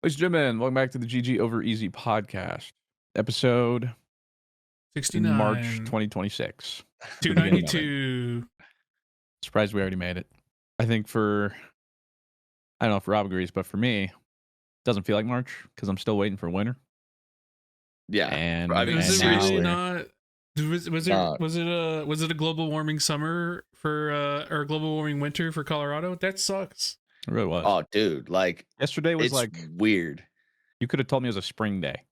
Ladies and gentlemen, welcome back to the GG Over Easy podcast, episode 69. March 2026. 292. Surprised we already made it. I think I don't know if Rob agrees, but for me, it doesn't feel like March because I'm still waiting for winter. Yeah, and Was it now really not? Was it a global warming summer for or global warming winter for Colorado? That sucks. It really was. Oh, dude, like yesterday was it's like weird. You could have told me it was a spring day.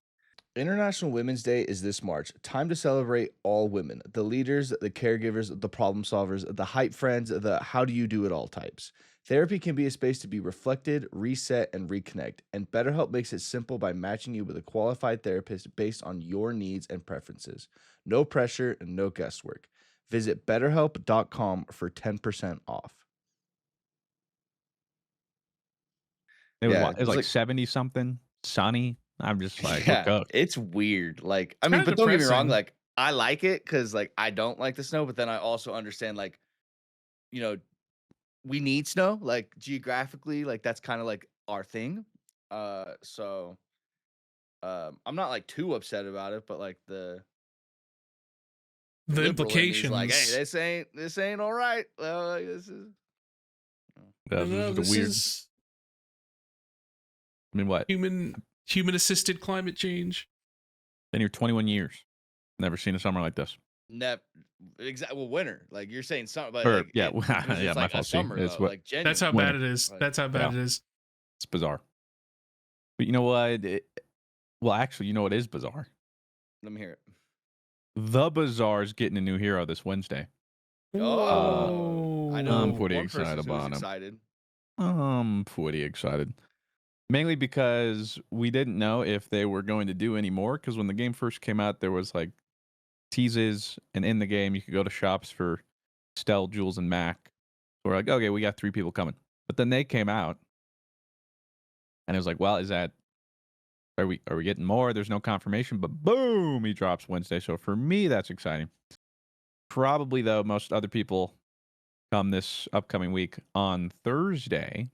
International Women's Day is this March. Time to celebrate all women, the leaders, the caregivers, the problem solvers, the hype friends, the how do you do it all types. Therapy can be a space to be reflected, reset, and reconnect. And BetterHelp makes it simple by matching you with a qualified therapist based on your needs and preferences. No pressure and no guesswork. Visit BetterHelp.com for 10% off. It was like 70 something, sunny. I'm just like, yeah, it's weird. Like, I mean, but don't get me wrong. Like, I like it because, like, I don't like the snow, but then I also understand, like, you know, we need snow. Like, geographically, like that's kind of like our thing. So, I'm not like too upset about it, but like the implications, like, hey, this ain't all right. Like, this is. Weird. I mean, what? Human assisted climate change. Been here 21 years. Never seen a summer like this. Never. Exactly. Well, winter. Like you're saying summer, but or, like, yeah, yeah, my fault. Summer, like that's how bad it is. Like, that's how bad it is. It's bizarre. But you know what? Well, actually, you know what is bizarre? Let me hear it. The Bazaar's getting a new hero this Wednesday. Oh, I know. I'm pretty excited about him. I'm pretty excited. Mainly because we didn't know if they were going to do any more. Because when the game first came out, there was like teases, and in the game you could go to shops for Stell, Jules, and Mac. So we're like, okay, we got 3 people coming. But then they came out, and it was like, well, are we getting more? There's no confirmation, but boom, he drops Wednesday. So for me, that's exciting. Probably though, most other people come this upcoming week on Thursday.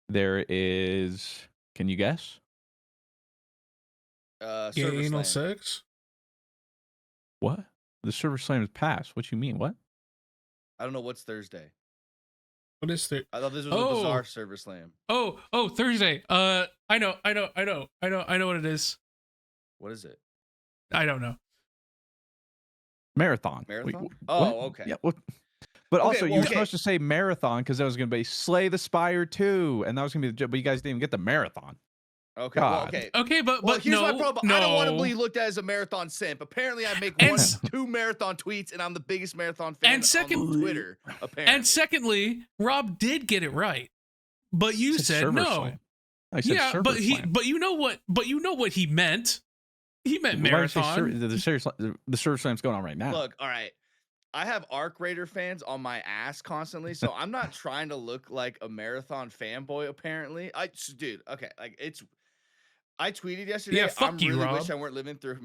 There is, can you guess? Anal sex? What? The Server Slam is passed. What you mean? What? I don't know what's Thursday. What is Thursday? I thought this was a bizarre Server Slam. Oh, Thursday. I know what it is. What is it? I don't know. Marathon. Okay. Yeah. What? But also, you were supposed to say marathon because that was going to be Slay the Spire 2, and that was going to be but you guys didn't even get the marathon. Okay. God. Okay, but here's my problem. No. I don't want to be looked at as a marathon simp. Apparently, I make 2 marathon tweets, and I'm the biggest marathon fan on Twitter. Apparently, and secondly, Rob did get it right, but you said no. I said but you know what he meant. He meant marathon. The Server Slam's going on right now. Look, all right. I have Arc Raider fans on my ass constantly, so I'm not trying to look like a marathon fanboy. Apparently, dude. Okay, like I tweeted yesterday. Yeah, fuck you, Rob. Wish I weren't living through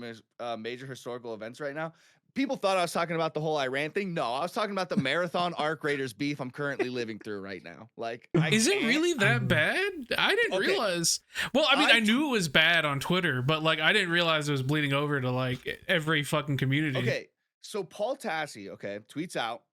major historical events right now. People thought I was talking about the whole Iran thing. No, I was talking about the marathon Arc Raiders beef I'm currently living through right now. Like, is it really that bad? I didn't realize. Well, I mean, I knew it was bad on Twitter, but like, I didn't realize it was bleeding over to like every fucking community. Okay. So Paul Tassi, tweets out,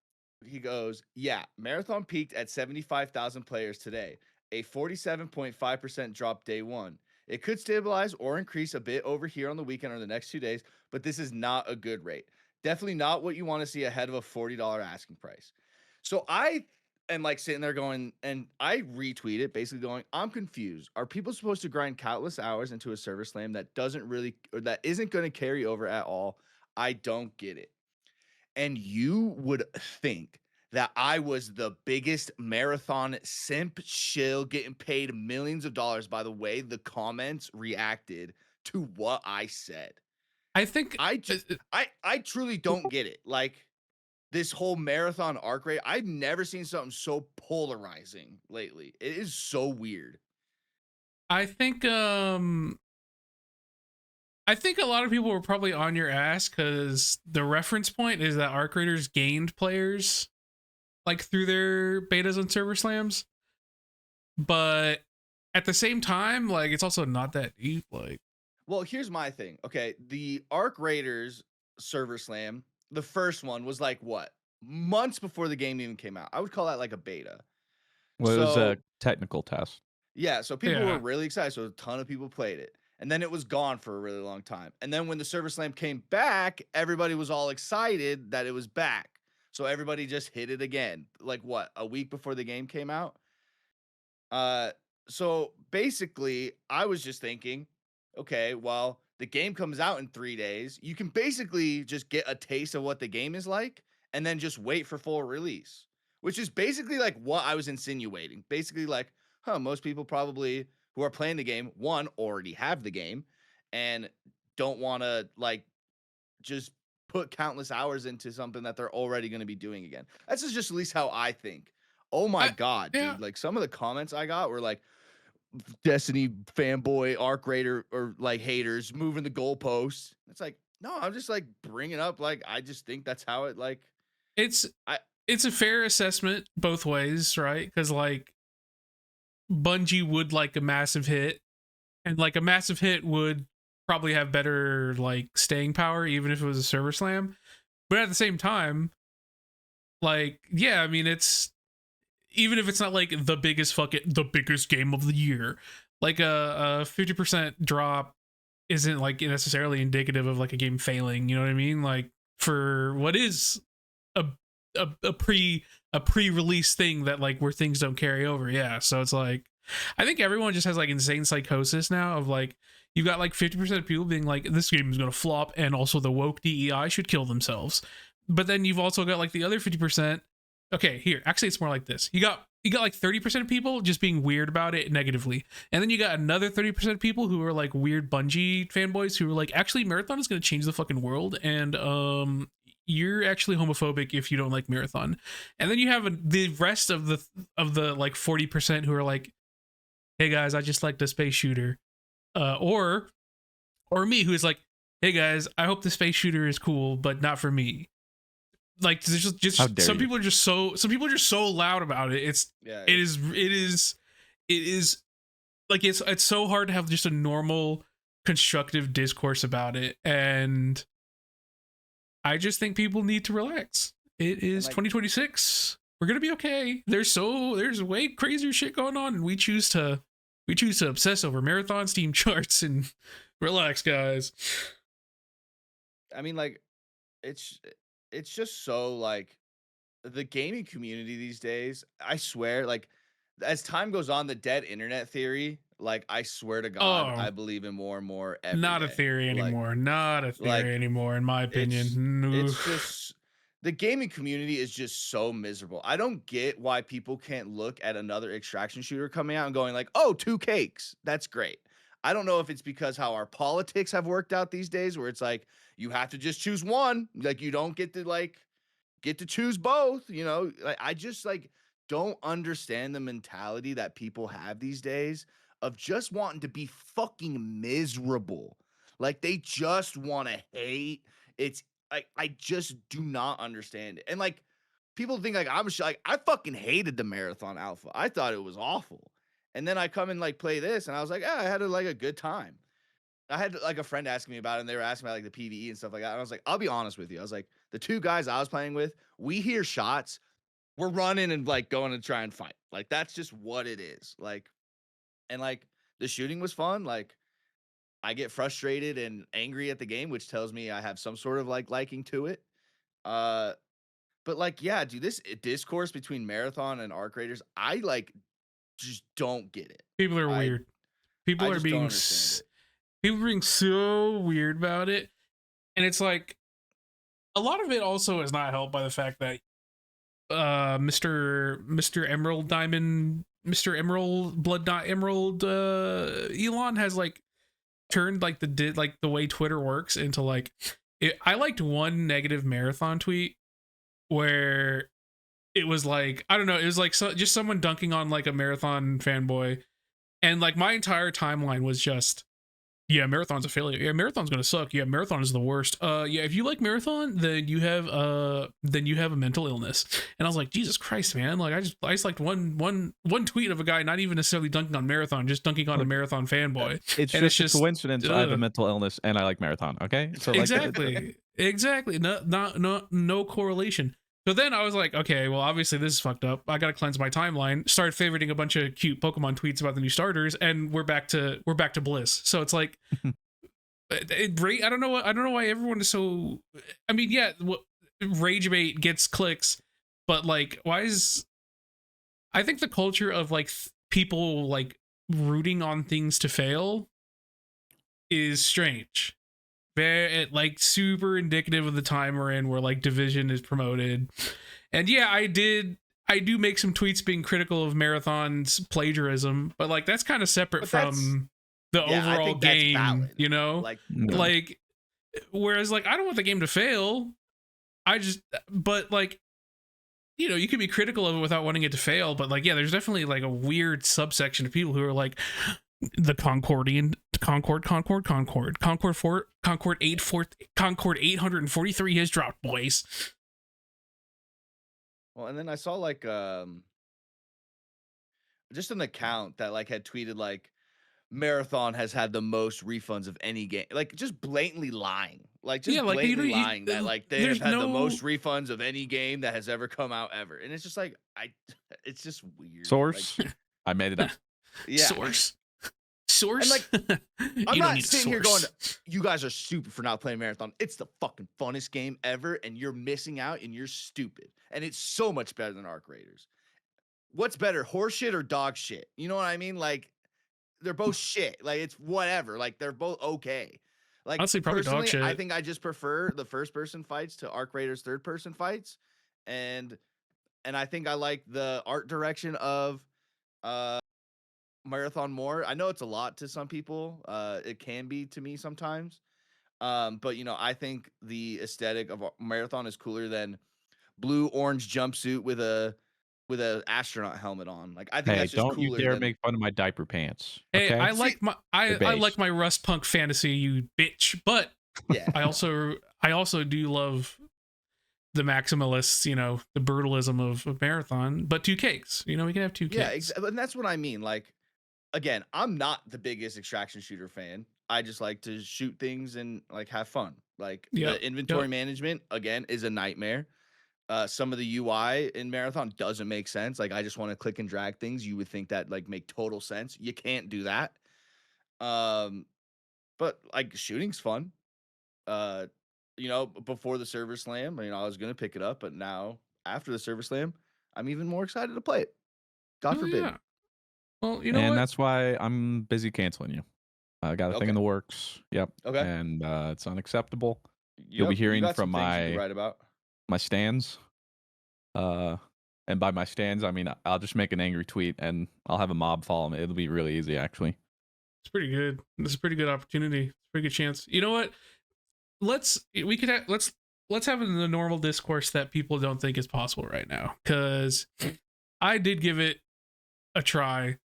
he goes, yeah, Marathon peaked at 75,000 players today, a 47.5% drop day 1. It could stabilize or increase a bit over here on the weekend or the next 2 days, but this is not a good rate. Definitely not what you want to see ahead of a $40 asking price. So I am like sitting there going, and I retweet it, basically going, I'm confused. Are people supposed to grind countless hours into a Server Slam that isn't going to carry over at all? I don't get it. And you would think that I was the biggest marathon simp shill getting paid millions of dollars by the way the comments reacted to what I said. I think I truly don't get it. Like this whole marathon Arc Raid, I've never seen something so polarizing lately. It is so weird. I think a lot of people were probably on your ass because the reference point is that Arc Raiders gained players like through their betas and Server Slams. But at the same time, like it's also not that deep. Like, well, here's my thing. Okay, the Arc Raiders server slam, the first one was like what, months before the game even came out. I would call that like a beta. Well, it was So a technical test. yeah, so people Yeah. were really excited. So a ton of people played it. And then it was gone for a really long time. And then when the server slam came back, everybody was all excited that it was back. So everybody just hit it again. Like what, a week before the game came out? So basically, I was just thinking, okay, well, the game comes out in 3 days. You can basically just get a taste of what the game is like and then just wait for full release, which is basically like what I was insinuating. Basically, like, most people probably who are playing the game, one, already have the game and don't want to like just put countless hours into something that they're already going to be doing again. That's just at least how I think. Oh my God, yeah. dude. Like some of the comments I got were like, Destiny fanboy, Arc Raider, or like haters moving the goalposts. It's like, no, I'm just like bringing up, like, I just think that's how it like. It's a fair assessment both ways, right? Because like Bungie would like a massive hit, and like a massive hit would probably have better like staying power, even if it was a server slam. But at the same time, like, yeah, I mean, it's even if it's not like the biggest game of the year, like a 50% drop isn't like necessarily indicative of like a game failing. You know what I mean? Like for what is a pre-release thing that like where things don't carry over. Yeah. So it's like, I think everyone just has like insane psychosis now of like, you've got like 50% of people being like, this game is going to flop and also the woke DEI should kill themselves. But then you've also got like the other 50%. Okay, here, actually it's more like this. You got like 30% of people just being weird about it negatively. And then you got another 30% of people who are like weird Bungie fanboys who are like, actually Marathon is going to change the fucking world. And you're actually homophobic if you don't like Marathon. And then you have the rest of the like 40% who are like, hey guys, I just like the space shooter. Or me, who is like, hey guys, I hope the space shooter is cool, but not for me. Like there's just some people are just so loud about it. It is like it's so hard to have just a normal constructive discourse about it, and I just think people need to relax. It is like, 2026. We're gonna be okay. There's way crazier shit going on, and we choose to obsess over Marathon Steam charts and relax, guys. I mean, like it's just so like the gaming community these days, I swear, like as time goes on, the dead internet theory, like I swear to God, I believe in more and more every not day. A theory anymore. Like, not a theory anymore, in my opinion. It's just the gaming community is just so miserable. I don't get why people can't look at another extraction shooter coming out and going like, oh, 2 cakes. That's great. I don't know if it's because how our politics have worked out these days, where it's like you have to just choose one. Like you don't get to choose both. You know, like I just like don't understand the mentality that people have these days of just wanting to be fucking miserable. Like they just want to hate. It's like I just do not understand it. And like people think like I fucking hated the Marathon Alpha. I thought it was awful. And then I come and like play this, and I was like, I had a good time. I had like a friend asking me about it, and they were asking about like the PvE and stuff like that. And I was like, I'll be honest with you. I was like, the 2 guys I was playing with, we hear shots, we're running and like going to try and fight. Like that's just what it is. Like, and like the shooting was fun. Like I get frustrated and angry at the game, which tells me I have some sort of like liking to it. But like, yeah, dude, this discourse between Marathon and Arc Raiders, I like just don't get it. People are weird. People are being so weird about it. And it's like a lot of it also is not helped by the fact that Mr. Emerald Diamond, Mr. Emerald Blood Not Emerald Elon has like turned like the way Twitter works into like I liked one negative Marathon tweet where it was like, I don't know, it was like just someone dunking on like a Marathon fanboy, and like my entire timeline was just Yeah, Marathon's a failure. Yeah, Marathon's gonna suck. Yeah, Marathon is the worst. Yeah, if you like Marathon, then you have a mental illness. And I was like, Jesus Christ, man! Like I just liked one tweet of a guy not even necessarily dunking on Marathon, just dunking on a Marathon fanboy. It's just a coincidence. I have a mental illness and I like Marathon. Okay, so like, exactly. No correlation. So then I was like, okay, well, obviously this is fucked up. I gotta cleanse my timeline. Started favoriting a bunch of cute Pokemon tweets about the new starters, and we're back to bliss. So it's like, I don't know why everyone is so. I mean, yeah, rage bait gets clicks, but like, why is? I think the culture of like people like rooting on things to fail is strange. Like super indicative of the time we're in, where like Division is promoted. And yeah, I do make some tweets being critical of Marathon's plagiarism, but like that's kind of separate from the overall game, you know? Like whereas like I don't want the game to fail. But like, you know, you can be critical of it without wanting it to fail, but like, yeah, there's definitely like a weird subsection of people who are like, the Concord 843 has dropped, boys. Well, and then I saw like just an account that like had tweeted like Marathon has had the most refunds of any game, like just blatantly lying, like just blatantly lying that like they have had the most refunds of any game that has ever come out ever, and it's just like it's just weird. Source, like, I made it up. Yeah, source. And like, I'm not sitting here going, you guys are stupid for not playing Marathon. It's the fucking funnest game ever, and you're missing out, and you're stupid. And it's so much better than Arc Raiders. What's better, horse shit or dog shit? You know what I mean? Like, they're both shit. Like, it's whatever. Like, they're both okay. Like, honestly, probably dog shit. I think I just prefer the first-person fights to Arc Raiders' third-person fights, and I think I like the art direction of Marathon more. I know it's a lot to some people. It can be to me sometimes. But you know, I think the aesthetic of Marathon is cooler than blue-orange jumpsuit with a astronaut helmet on. Like I think that's just don't cooler. You dare make fun of my diaper pants. Okay? Hey, I like my Rust Punk fantasy, you bitch. But yeah, I also do love the maximalists, you know, the brutalism of Marathon, but two cakes. You know, we can have two cakes. Yeah, and that's what I mean. Like, again, I'm not the biggest extraction shooter fan. I just like to shoot things and like have fun. Like the inventory management again is a nightmare. Some of the UI in Marathon doesn't make sense. Like I just want to click and drag things. You would think that like make total sense. You can't do that. But like shooting's fun. You know, before the server slam, you know, I was gonna pick it up, but now after the server slam, I'm even more excited to play it. God forbid. Yeah. Well, you know and what? that's why I'm busy canceling you. I got a thing in the works. Yep. Okay. And it's unacceptable. You'll be hearing from my stands. And by my stands, I mean I'll just make an angry tweet and I'll have a mob follow me. It'll be really easy, actually. It's pretty good. This is a pretty good opportunity. It's a pretty good chance. You know what? Let's have the normal discourse that people don't think is possible right now. Because I did give it a try.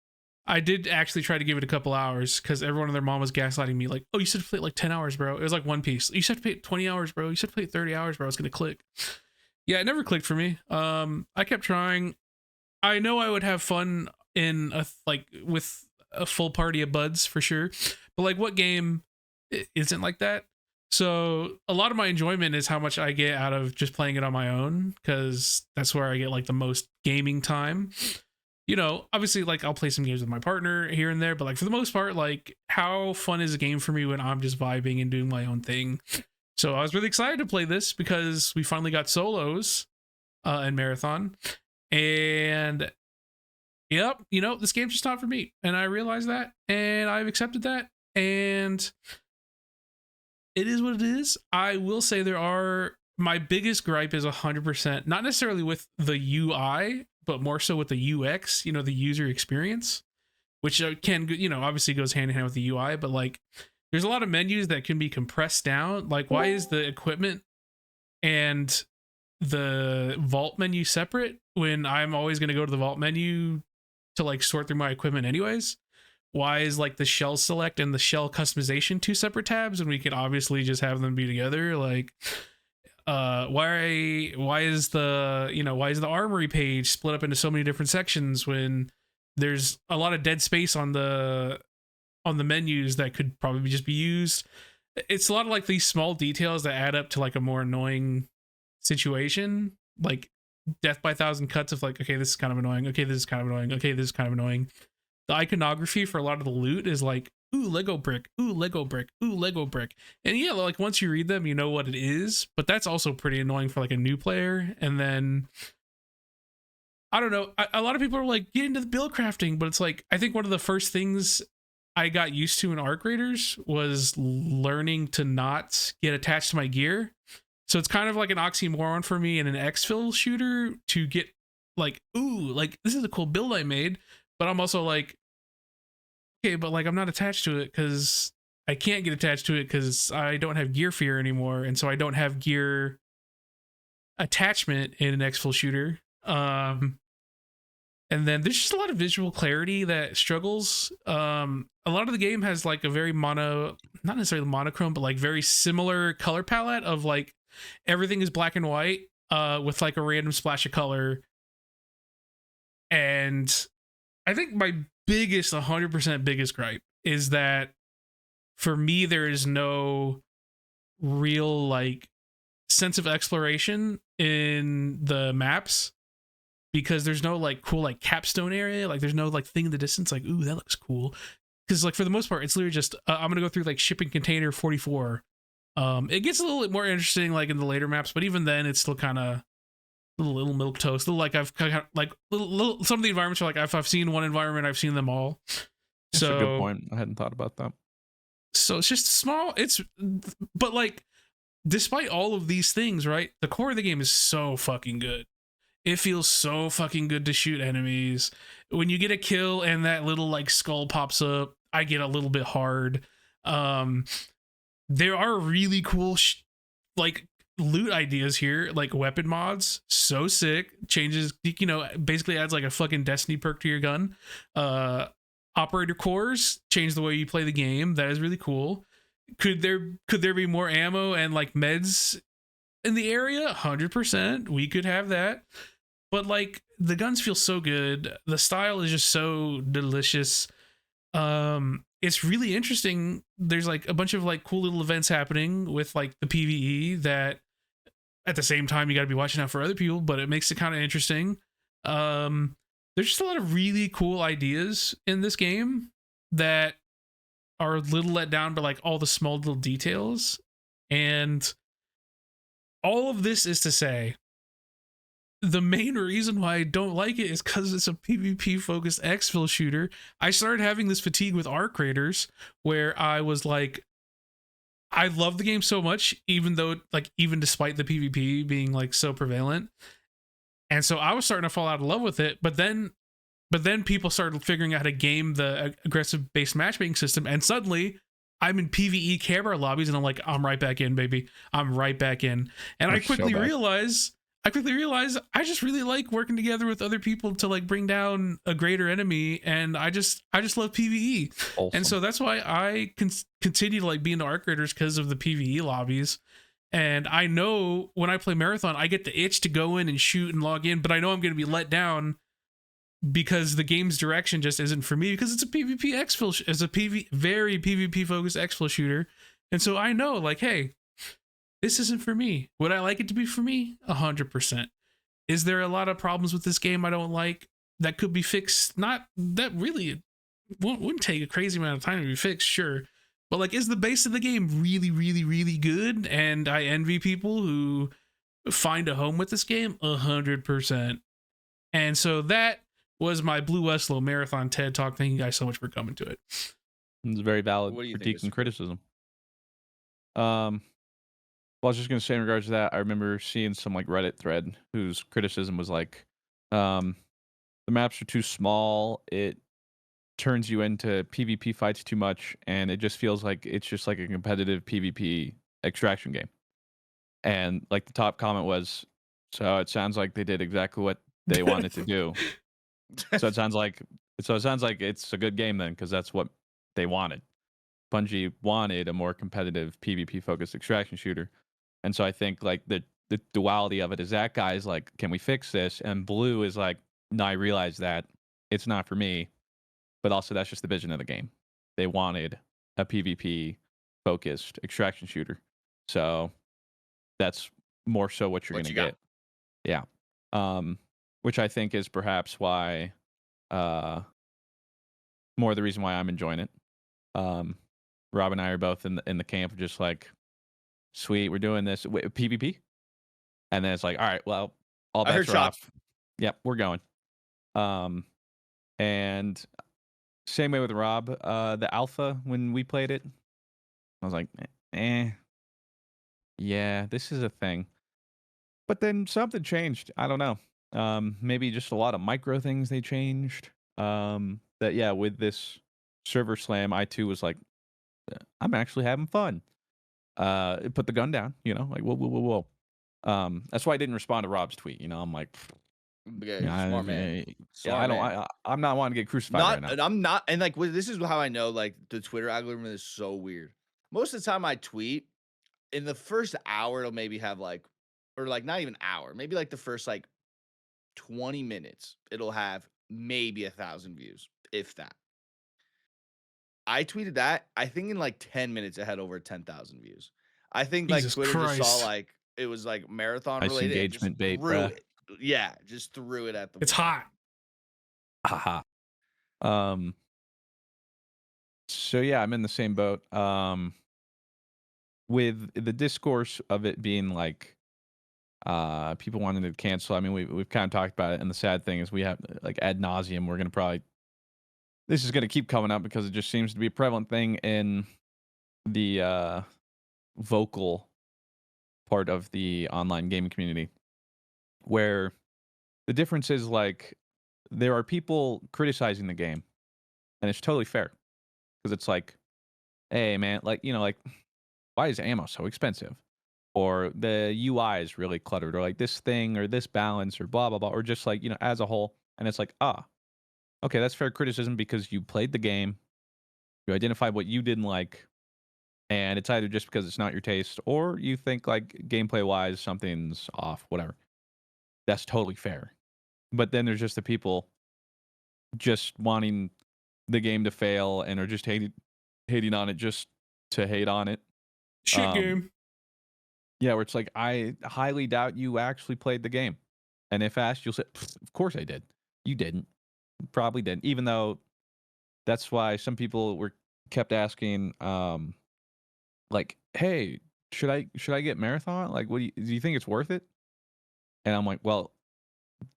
I did actually try to give it a couple hours because everyone and their mom was gaslighting me like, oh, you said to play it like 10 hours, bro. It was like One Piece. You said to play it 20 hours, bro. You said to play it 30 hours, bro. It's going to click. Yeah, it never clicked for me. I kept trying. I know I would have fun with a full party of buds for sure. But like what game isn't like that? So a lot of my enjoyment is how much I get out of just playing it on my own because that's where I get like the most gaming time. You know, obviously, like I'll play some games with my partner here and there, but like for the most part, like how fun is a game for me when I'm just vibing and doing my own thing? So I was really excited to play this because we finally got solos in Marathon, and yep, you know, this game's just not for me, and I realized that, and I've accepted that, and it is what it is. I will say my biggest gripe is 100%, not necessarily with the UI, but more so with the UX, you know, the user experience, which can, you know, obviously goes hand in hand with the UI, but like there's a lot of menus that can be compressed down. Like why is the equipment and the vault menu separate when I'm always going to go to the vault menu to like sort through my equipment anyways? why is like the shell select and the shell customization two separate tabs, and we could obviously just have them be together? Like, why is the armory page split up into so many different sections when there's a lot of dead space on the menus that could probably just be used? It's a lot of like these small details that add up to like a more annoying situation, like death by 1,000 cuts of like, okay, this is kind of annoying, okay, this is kind of annoying, okay, this is kind of annoying. The iconography for a lot of the loot is like, ooh, Lego brick, ooh, Lego brick, ooh, Lego brick. And yeah, like once you read them, you know what it is, but that's also pretty annoying for like a new player. And then I don't know, a lot of people are like, get into the build crafting, but it's like, I think one of the first things I got used to in Arc Raiders was learning to not get attached to my gear. So it's kind of like an oxymoron for me in an exfil shooter to get like, ooh, like this is a cool build I made, but I'm also like, okay, but like I'm not attached to it because I can't get attached to it because I don't have gear fear anymore, and so I don't have gear attachment in an exfil shooter. And then there's just a lot of visual clarity that struggles. A lot of the game has like a very not necessarily monochrome, but like very similar color palette of like everything is black and white with like a random splash of color. And I think my 100% biggest gripe is that for me, there is no real like sense of exploration in the maps, because there's no like cool like capstone area, like there's no like thing in the distance like, ooh, that looks cool. Because like for the most part, it's literally just I'm gonna go through like shipping container 44. It gets a little bit more interesting like in the later maps, but even then it's still kind of little milk toast. Like I've kind of like little some of the environments are like if I've seen one environment, I've seen them all. That's a good point. I hadn't thought about that. So it's just small. But like despite all of these things, right? The core of the game is so fucking good. It feels so fucking good to shoot enemies. When you get a kill and that little like skull pops up, I get a little bit hard. There are really cool like loot ideas here, like weapon mods, so sick. Changes, basically adds like a fucking Destiny perk to your gun. Operator cores change the way you play the game. That is really cool. Could there be more ammo and like meds in the area? 100%. We could have that. But like the guns feel so good. The style is just so delicious. It's really interesting. There's like a bunch of like cool little events happening with like the PvE that at the same time you got to be watching out for other people, but it makes it kind of interesting. There's just a lot of really cool ideas in this game that are a little let down by like all the small little details. And all of this is to say, the main reason why I don't like it is because it's a PvP focused exfil shooter. I started having this fatigue with Arc Raiders where I was like, I love the game so much, even despite the PvP being like so prevalent. And so I was starting to fall out of love with it. But then people started figuring out how to game the aggressive based matchmaking system. And suddenly I'm in PvE camera lobbies and I'm like, I'm right back in, baby. I'm right back in. And I quickly realized I just really like working together with other people to like bring down a greater enemy, and I just love PvE. Awesome. And so that's why I continue to like be into Arc Raiders, because of the PvE lobbies. And I know when I play Marathon, I get the itch to go in and shoot and log in, but I know I'm going to be let down because the game's direction just isn't for me, because it's a PvP exfil, very PvP focused exfil shooter. And so I know like, hey, this isn't for me. Would I like it to be for me? 100%. Is there a lot of problems with this game I don't like that could be fixed? Not that really wouldn't take a crazy amount of time to be fixed, sure. But like, is the base of the game really, really, really good? And I envy people who find a home with this game. 100%. And so that was my BlueWestlo Marathon TED Talk. Thank you guys so much for coming to it. It's very valid critique and criticism. Well, I was just going to say in regards to that, I remember seeing some like Reddit thread whose criticism was like, the maps are too small. It turns you into PvP fights too much, and it just feels like it's just like a competitive PvP extraction game. And like the top comment was, so it sounds like they did exactly what they wanted to do. So it sounds like So it sounds like it's a good game then, because that's what they wanted. Bungie wanted a more competitive PvP focused extraction shooter. And so I think like the duality of it is that guy's like, can we fix this? And Blue is like, no, I realize that it's not for me. But also that's just the vision of the game. They wanted a PvP focused extraction shooter. So that's more so what you're What gonna you got? get. Yeah. Which I think is perhaps why more the reason why I'm enjoying it. Rob and I are both in the camp of just like, sweet, we're doing this. Wait, PvP? And then it's like, all right, well, all I heard bets are shots. off. Yep, we're going. And same way with Rob. The alpha, when we played it, I was like, yeah, this is a thing. But then something changed. I don't know. Maybe just a lot of micro things they changed. That yeah, with this server slam, I too was like, I'm actually having fun. Put the gun down, like whoa. That's why I didn't respond to Rob's tweet. I'm like, Yeah, smart man. Smart I don't. man. I'm not wanting to get crucified right now. I'm not, and like this is how I know like the Twitter algorithm is so weird. Most of the time I tweet in the first hour, it'll maybe have like, or like not even hour, maybe like the first like 20 minutes, it'll have maybe 1,000 views, if that. I tweeted that. I think in like 10 minutes, it had over 10,000 views. I think like Jesus Twitter just saw Christ. like it was like marathon Nice related and just engagement bait, threw bruh. it. Yeah, just threw it at the It's wall. hot. Haha. So yeah, I'm in the same boat. With the discourse of it being like people wanting to cancel. I mean, we've kind of talked about it, and the sad thing is we have like ad nauseum. We're gonna probably this is gonna keep coming up because it just seems to be a prevalent thing in the vocal part of the online gaming community, where the difference is like there are people criticizing the game, and it's totally fair because it's like, hey man, like like why is ammo so expensive? Or the UI is really cluttered, or like this thing, or this balance, or blah, blah, blah, or just like, as a whole. And it's like, okay, that's fair criticism because you played the game, you identified what you didn't like, and it's either just because it's not your taste, or you think like gameplay wise, something's off, whatever. That's totally fair. But then there's just the people just wanting the game to fail and are just hating on it just to hate on it. Shit game. Yeah, where it's like, I highly doubt you actually played the game. And if asked, you'll say, of course I did. You didn't. Probably didn't. Even though that's why some people were kept asking, like, hey, should I get Marathon? Like, do you think it's worth it? And I'm like, well,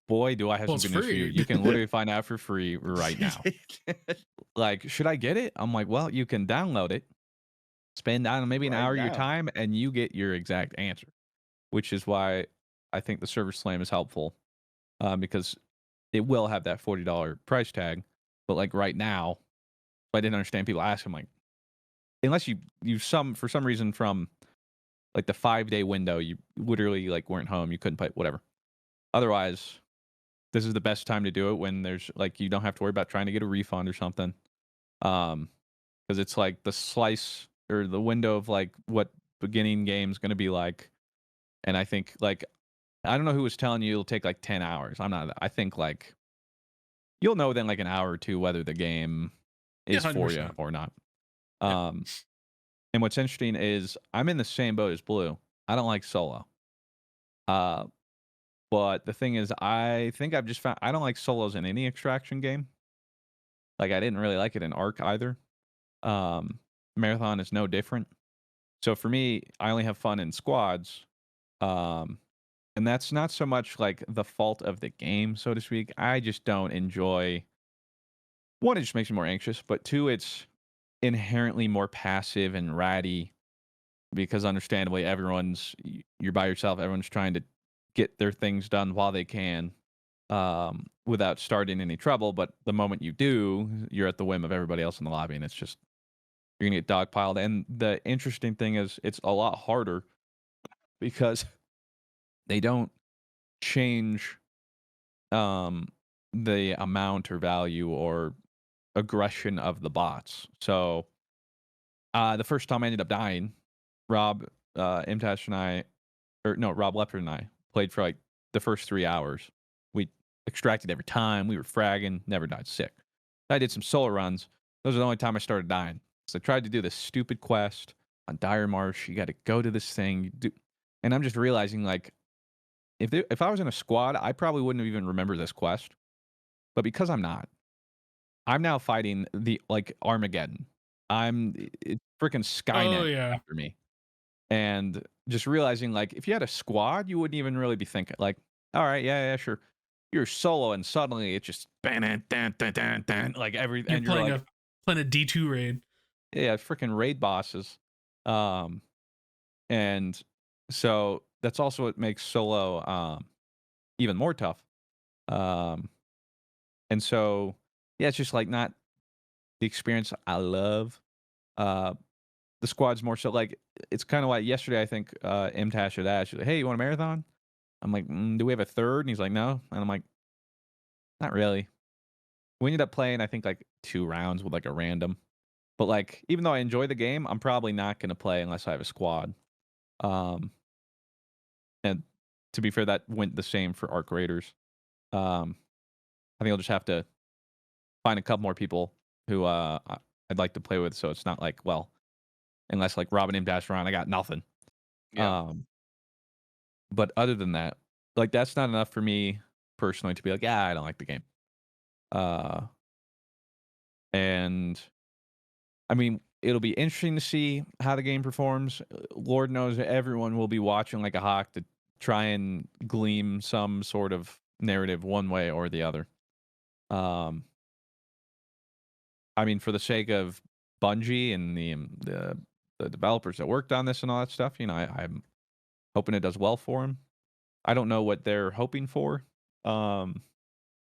boy, do I have Well, some it's good news for you. free. You can literally find out for free right now. Like, should I get it? I'm like, well, you can download it, spend, I don't know, maybe an Right hour of your now. time, and you get your exact answer. Which is why I think the server slam is helpful, because it will have that $40 price tag. But like right now, I didn't understand people ask. I'm like, unless you for some reason from like the 5-day window, you literally like weren't home, you couldn't play, whatever. Otherwise, this is the best time to do it when there's like you don't have to worry about trying to get a refund or something, because it's like the slice or the window of like what beginning game's going to be like. And I think like I don't know who was telling you it'll take like 10 hours. I think like you'll know within like an hour or two whether the game is for you 100%. or not. Yeah. And what's interesting is I'm in the same boat as Blue. I don't like solo. But the thing is, I think I've just found I don't like solos in any extraction game. Like I didn't really like it in Arc either. Marathon is no different. So for me, I only have fun in squads. And that's not so much like the fault of the game, so to speak. I just don't enjoy. One, it just makes me more anxious, but two, it's inherently more passive and ratty because understandably you're by yourself, everyone's trying to get their things done while they can, without starting any trouble. But the moment you do, you're at the whim of everybody else in the lobby, and it's just you're gonna get dogpiled. And the interesting thing is it's a lot harder because they don't change the amount or value or aggression of the bots. So the first time I ended up dying, Rob, Imtash and I, or no, Rob Leopard and I played for like the first 3 hours. We extracted every time. We were fragging, never died sick. I did some solo runs. Those are the only time I started dying. So I tried to do this stupid quest on Dire Marsh. You got to go to this thing. And I'm just realizing, like, if I was in a squad, I probably wouldn't have even remembered this quest. But because I'm not, I'm now fighting the like Armageddon. It's freaking Oh Skynet yeah. after me. And just realizing, like, if you had a squad, you wouldn't even really be thinking, like, all right, yeah, sure. You're solo, and suddenly it just like You're and you're like, playing a D2 raid. yeah, freaking raid bosses. Um, and so that's also what makes solo even more tough. Um, and so yeah, it's just like not the experience I love. Uh, the squad's more so like it's kind of like yesterday. I think Imtash had asked, like, "Hey, you want a marathon?" I'm like, "Do we have a third?" And he's like, "No," and I'm like, "Not really." We ended up playing, I think, like 2 rounds with like a random. But like, even though I enjoy the game, I'm probably not going to play unless I have a squad. Um, and to be fair, that went the same for Arc Raiders. I think I'll just have to find a couple more people who I'd like to play with, so it's not like, well, unless like Robin M dash around, I got nothing. Yeah. But other than that, like that's not enough for me personally to be like, yeah, I don't like the game. Uh, and I mean, it'll be interesting to see how the game performs. Lord knows everyone will be watching like a hawk to try and glean some sort of narrative one way or the other. Um, I mean, for the sake of Bungie and the developers that worked on this and all that stuff, you know, I'm hoping it does well for them. I don't know what they're hoping for. Um,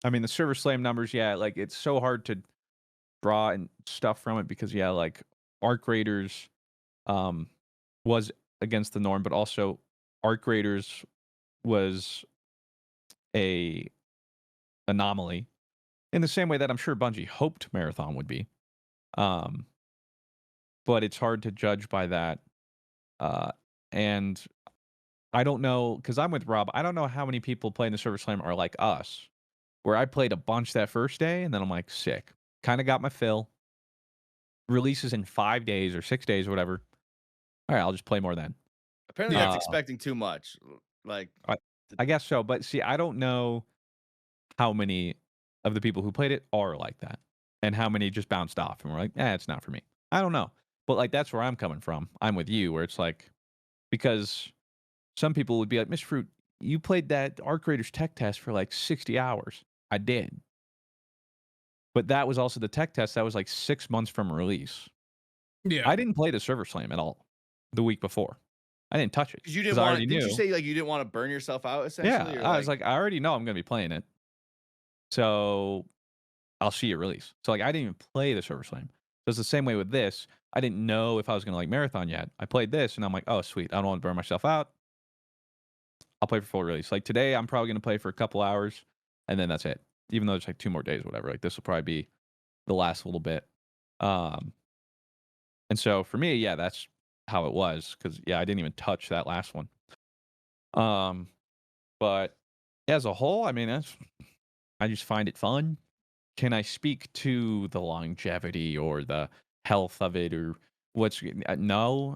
I mean, the server slam numbers, yeah, like it's so hard to draw and stuff from it because, yeah, like Arc Raiders um, was against the norm, but also Arc Raiders was a anomaly in the same way that I'm sure Bungie hoped Marathon would be. Um, but it's hard to judge by that. Uh, and I don't know because I'm with Rob. I don't know how many people playing the server slam are like us, where I played a bunch that first day and then I'm like sick. Kind of got my fill. Releases in 5 days or 6 days or whatever. All right, I'll just play more then. Apparently, Yeah. that's expecting too much. Like, I, I guess so, but see, I don't know how many of the people who played it are like that, and how many just bounced off and were like, it's not for me." I don't know, but like that's where I'm coming from. I'm with you, where it's like because some people would be like, "Mr. Fruit, you played that Arc Raiders tech test for like 60 hours." I did, but that was also the tech test that was like 6 months from release. Yeah. I didn't play the Server Slam at all the week before. I didn't touch it because you because didn't I want already to. Didn't you knew. say like you didn't want to burn yourself out Yeah, essentially, or I was like, I already know I'm going to be playing it, so I'll see it release. So like, I didn't even play the Server Slam. So it's the same way with this. I didn't know if I was going to like Marathon yet. I played this, and I'm like, oh sweet, I don't want to burn myself out. I'll play for full release. Like today, I'm probably going to play for a couple hours, and then that's it. Even though it's like 2 more days, or whatever. Like this will probably be the last little bit. And so for me, yeah, that's how it was because yeah, I didn't even touch that last one. But as a whole, I mean, I just find it fun. Can I speak to the longevity or the health of it or what's no?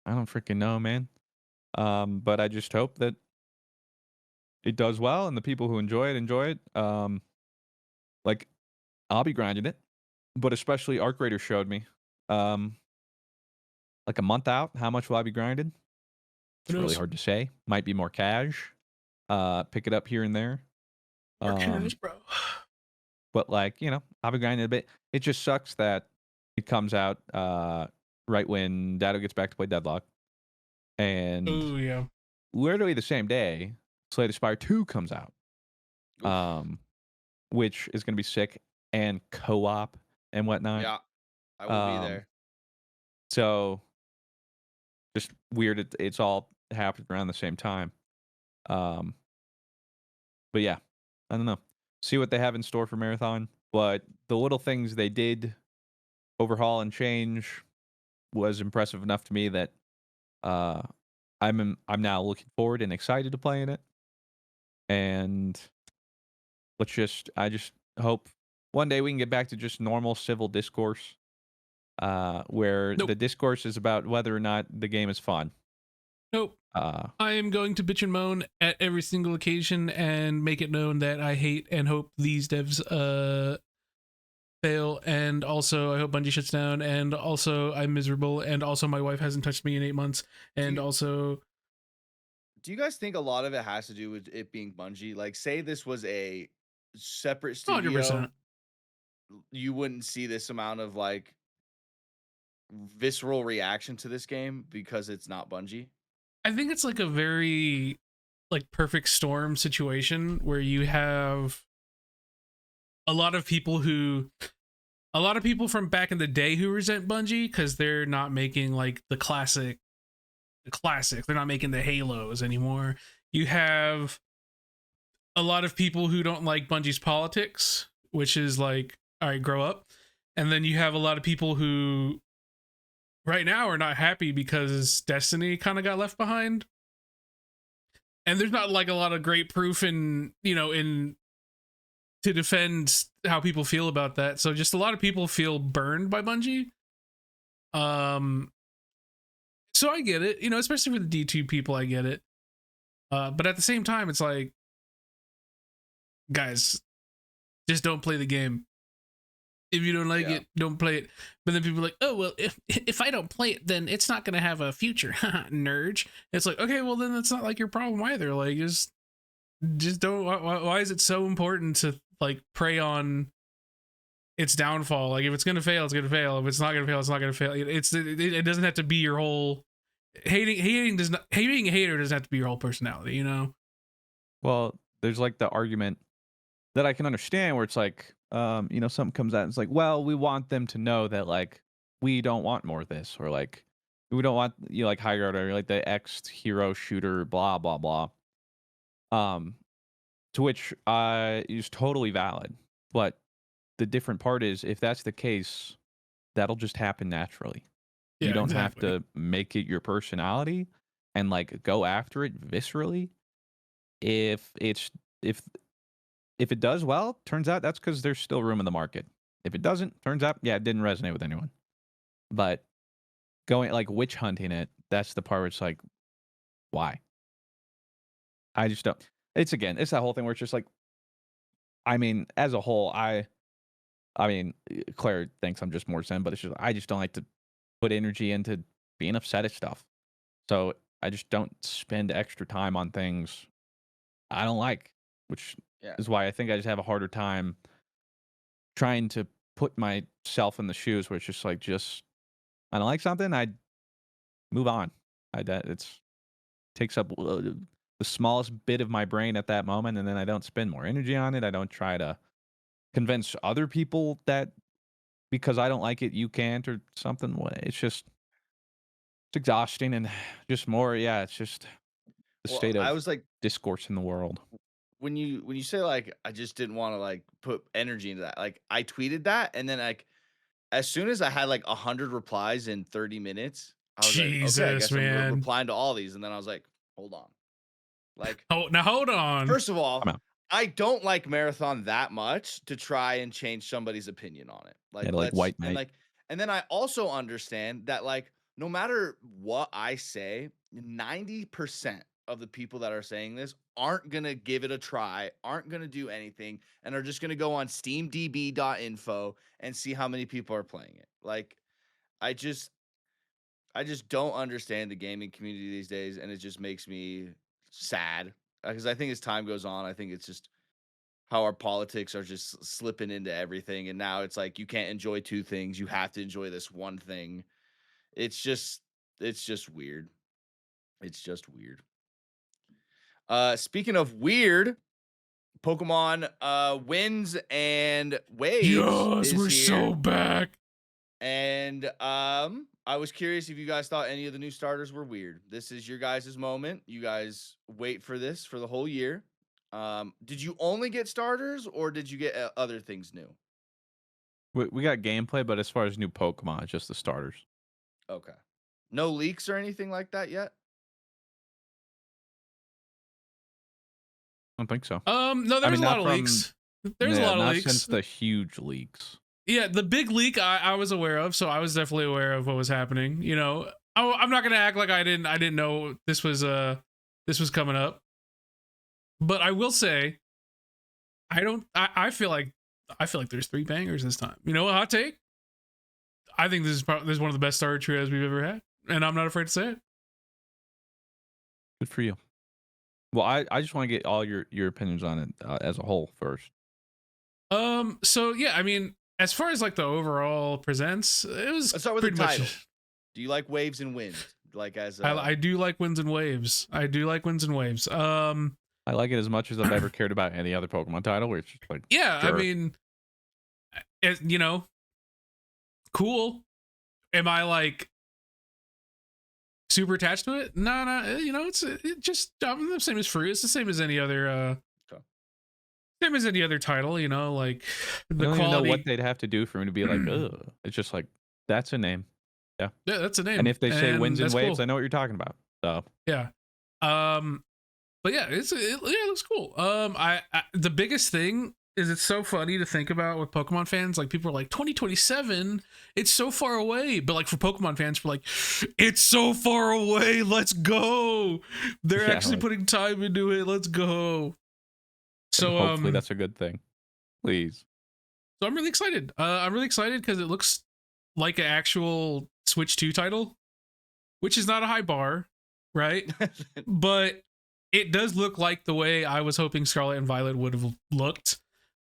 I don't freaking know, man. But I just hope that it does well and the people who enjoy it. Like I'll be grinding it, but especially Arc Raider showed me, um, like a month out, how much will I be grinding? Who It's really knows? hard to say. Might be more cash. Pick it up here and there. Who knows, bro? But like, you know, I'll be grinding a bit. It just sucks that it comes out right when Dado gets back to play Deadlock. And Oh yeah. literally the same day, Slay the Spire 2 comes out. Oof. Which is gonna be sick and co-op and whatnot. Yeah, I will be Um, there. so just weird it's all happened around the same time. Um, but yeah, I don't know. see what they have in store for Marathon. But the little things they did overhaul and change was impressive enough to me that uh, I'm now looking forward and excited to playing it. And I just hope one day we can get back to just normal civil discourse, where Nope. the discourse is about whether or not the game is fun. Nope. I am going to bitch and moan at every single occasion and make it known that I hate and hope these devs fail, and also I hope Bungie shuts down, and also I'm miserable, and also my wife hasn't touched me in 8 months, and do you guys think a lot of it has to do with it being Bungie? Like, say this was a separate studio, 100%. you wouldn't see this amount of like visceral reaction to this game because it's not Bungie. I think it's like a very like perfect storm situation where you have a lot of people from back in the day who resent Bungie because they're not making like the classic. They're not making the Halos anymore. You have a lot of people who don't like Bungie's politics, which is like, all right, grow up. And then you have a lot of people who right now are not happy because Destiny kind of got left behind. And there's not like a lot of great proof in to defend how people feel about that. So just a lot of people feel burned by Bungie. So I get it, especially for the D2 people, I get it. But at the same time, it's like, guys, just don't play the game. If you don't like it, don't play it. But then people are like, oh, well, if I don't play it, then it's not going to have a future. Nerd. It's like, okay, well, then that's not like your problem either. Like, just don't. Why is it so important to like prey on its downfall? Like, if it's going to fail, it's going to fail. If it's not going to fail, it's not going to fail. It doesn't have to be your whole hating a hater doesn't have to be your whole personality, Well, there's like the argument that I can understand where it's like, something comes out and it's like, well, we want them to know that like we don't want more of this, or like we don't want like high guard or like the X hero shooter, blah blah blah. To which is totally valid, but the different part is if that's the case, that'll just happen naturally. Yeah, you don't exactly. have to make it your personality and like go after it viscerally. If it does well, turns out that's because there's still room in the market. If it doesn't, turns out, it didn't resonate with anyone. But going like witch hunting it, that's the part where it's like, why? I just don't. It's that whole thing where it's just like, I mean, as a whole, I mean, Claire thinks I'm just more zen, but it's just I just don't like to put energy into being upset at stuff. So I just don't spend extra time on things I don't like, which is why I think I just have a harder time trying to put myself in the shoes where it's just like, I don't like something, I move on. It's takes up the smallest bit of my brain at that moment, and then I don't spend more energy on it. I don't try to convince other people that because I don't like it, you can't or something. It's just it's exhausting and just more. Yeah, it's just the state I of was like discourse in the world. When you say like I just didn't want to like put energy into that. Like I tweeted that, and then like as soon as I had like 100 replies in 30 minutes, I was like, okay, I Jesus, guess I'm man. replying to all these, and then I was like, hold on, like now hold on. First of all, I don't like Marathon that much to try and change somebody's opinion on it. Like, like white knight. And then I also understand that like no matter what I say, 90% of the people that are saying this aren't gonna give it a try, aren't gonna do anything, and are just gonna go on steamdb.info and see how many people are playing it. Like, I just don't understand the gaming community these days, and it just makes me sad because I think as time goes on, I think it's just how our politics are just slipping into everything, and now it's like you can't enjoy two things; you have to enjoy this one thing. It's just weird. It's just weird. Speaking of weird, Pokemon Winds and Waves. Yes, we're so back. And I was curious if you guys thought any of the new starters were weird. This is your guys' moment. You guys wait for this for the whole year. Did you only get starters, or did you get other things new? We got gameplay, but as far as new Pokemon, it's just the starters. Okay. No leaks or anything like that yet? I don't think so. No, there's a lot of leaks. There's a lot of leaks. Not since the huge leaks. Yeah, the big leak I was aware of, so I was definitely aware of what was happening. You know, I'm not gonna act like I didn't know this was coming up. But I will say, I feel like there's 3 bangers this time. You know, a hot take. I think this is one of the best starter trios we've ever had, and I'm not afraid to say it. Good for you. Well, I just want to get all your opinions on it as a whole first. So yeah, I mean, as far as like the overall presents, it was. Let's start with the title. Do you like waves and winds? Like as I do like winds and waves. I do like winds and waves. I like it as much as I've ever cared about any other Pokemon title. Where it's just like, yeah, sure. I mean, you know, cool. Am I like super attached to it? No. You know, it's just I'm the same as Fruit. It's the same as any other same as any other title. You know, like the I don't quality. even know what they'd have to do for me to be like, ugh. It's just like that's a name. Yeah, that's a name. And if they say winds and waves, cool. I know what you're talking about. So yeah, but yeah, it looks cool. I the biggest thing is it's so funny to think about with Pokemon fans. Like people are like 2027, it's so far away. But like for Pokemon fans, we're like, it's so far away. Let's go. They're actually putting time into it. Let's go. So hopefully that's a good thing. Please. So I'm really excited. I'm really excited because it looks like an actual Switch 2 title, which is not a high bar, right? But it does look like the way I was hoping Scarlet and Violet would have looked.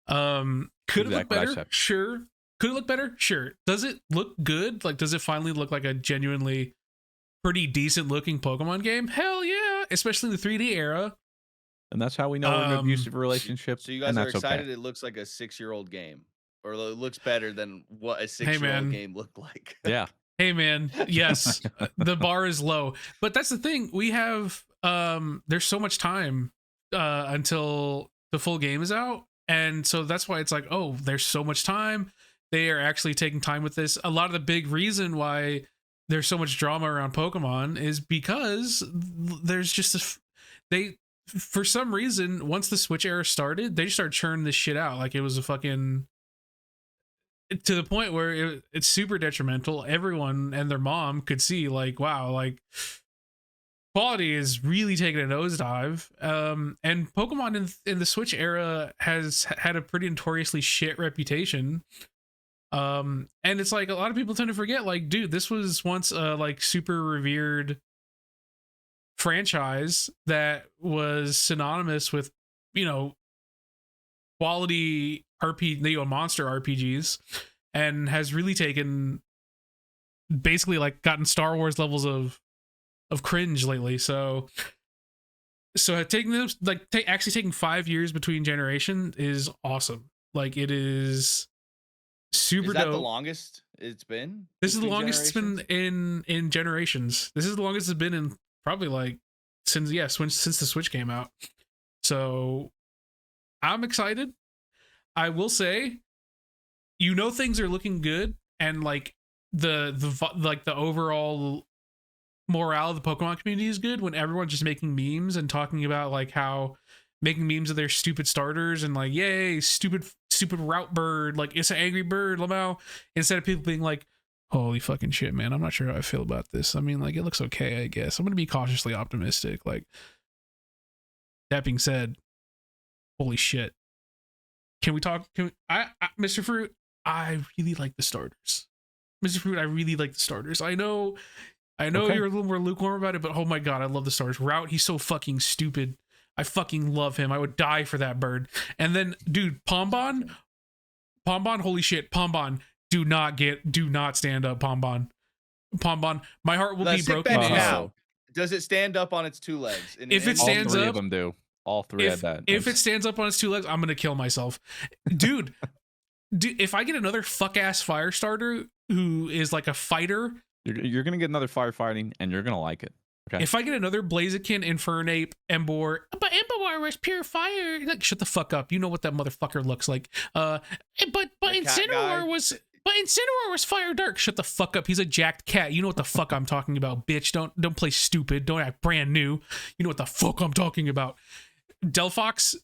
Could it look better? Sure. Could it look better? Sure. Does it look good? Like, does it finally look like a genuinely pretty decent looking Pokemon game? Hell yeah. Especially in the 3D era. And that's how we know we're in an abusive relationship. So you guys are excited it looks like a 6-year-old game. Or it looks better than what a 6-year-old game looked like. Yeah. Hey man, yes, the bar is low. But that's the thing. We have there's so much time until the full game is out. And so that's why it's like, oh, there's so much time. They are actually taking time with this. A lot of the big reason why there's so much drama around Pokemon is because there's just for some reason, once the Switch era started, they just started churning this shit out like it was a fucking, to the point where it's super detrimental. Everyone and their mom could see like, wow, like quality is really taking a nosedive. And Pokemon in the Switch era has had a pretty notoriously shit reputation. And it's like a lot of people tend to forget, like, dude, this was once a like super revered franchise that was synonymous with, you know, quality monster RPGs, and has really taken basically like gotten Star Wars levels of cringe lately. So taking this actually taking 5 years between generation is awesome. Like it is super dope. Is that the longest it's been? This is the longest it's been in generations. This is the longest it's been in probably like since the Switch came out. So I'm excited. I will say, you know, things are looking good, and like the overall morale of the Pokemon community is good when everyone's just making memes and talking about like how making memes of their stupid starters and like, yay, stupid route bird, like it's an angry bird, Lamau, instead of people being like, holy fucking shit, man, I'm not sure how I feel about this. I mean, like, it looks okay, I guess. I'm gonna be cautiously optimistic. Like, that being said, holy shit. Mr. Fruit, I really like the starters. Mr. Fruit, I really like the starters. I know you're a little more lukewarm about it, but oh my god, I love the starters. Route, he's so fucking stupid. I fucking love him. I would die for that bird. And then, dude, Pombon, holy shit, Pombon, do not stand up, Pombon, my heart will be broken. Now, does it stand up on its 2 legs? If it stands up, all 3 up, of them do. All 3 had that. If it stands up on its 2 legs, I'm gonna kill myself, dude. If I get another fuck ass fire starter who is like a fighter, you're gonna get another firefighting, and you're gonna like it. Okay. If I get another Blaziken, Infernape, Emboar, but Emboar was pure fire. Like, shut the fuck up. You know what that motherfucker looks like. But Incineroar was fire dark. Shut the fuck up. He's a jacked cat. You know what the fuck I'm talking about, bitch. Don't play stupid. Don't act brand new. You know what the fuck I'm talking about. Delphox,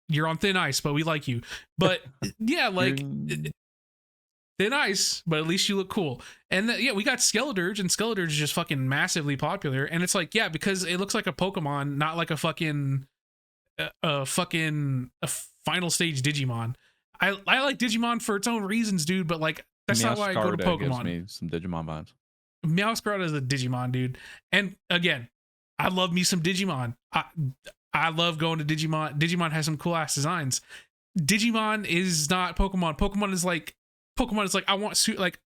you're on thin ice, but we like you. But yeah, like thin ice, but at least you look cool. And we got Skeledirge, and Skeledirge is just fucking massively popular. And it's like, yeah, because it looks like a Pokemon, not like a fucking a final stage Digimon. I like Digimon for its own reasons, dude, but like that's not why I go to Pokemon. Gives me some Digimon vibes. Meowscarada is a Digimon, dude. And again, I love me some Digimon. I love going to Digimon. Digimon has some cool ass designs. Digimon is not Pokemon. Pokemon is like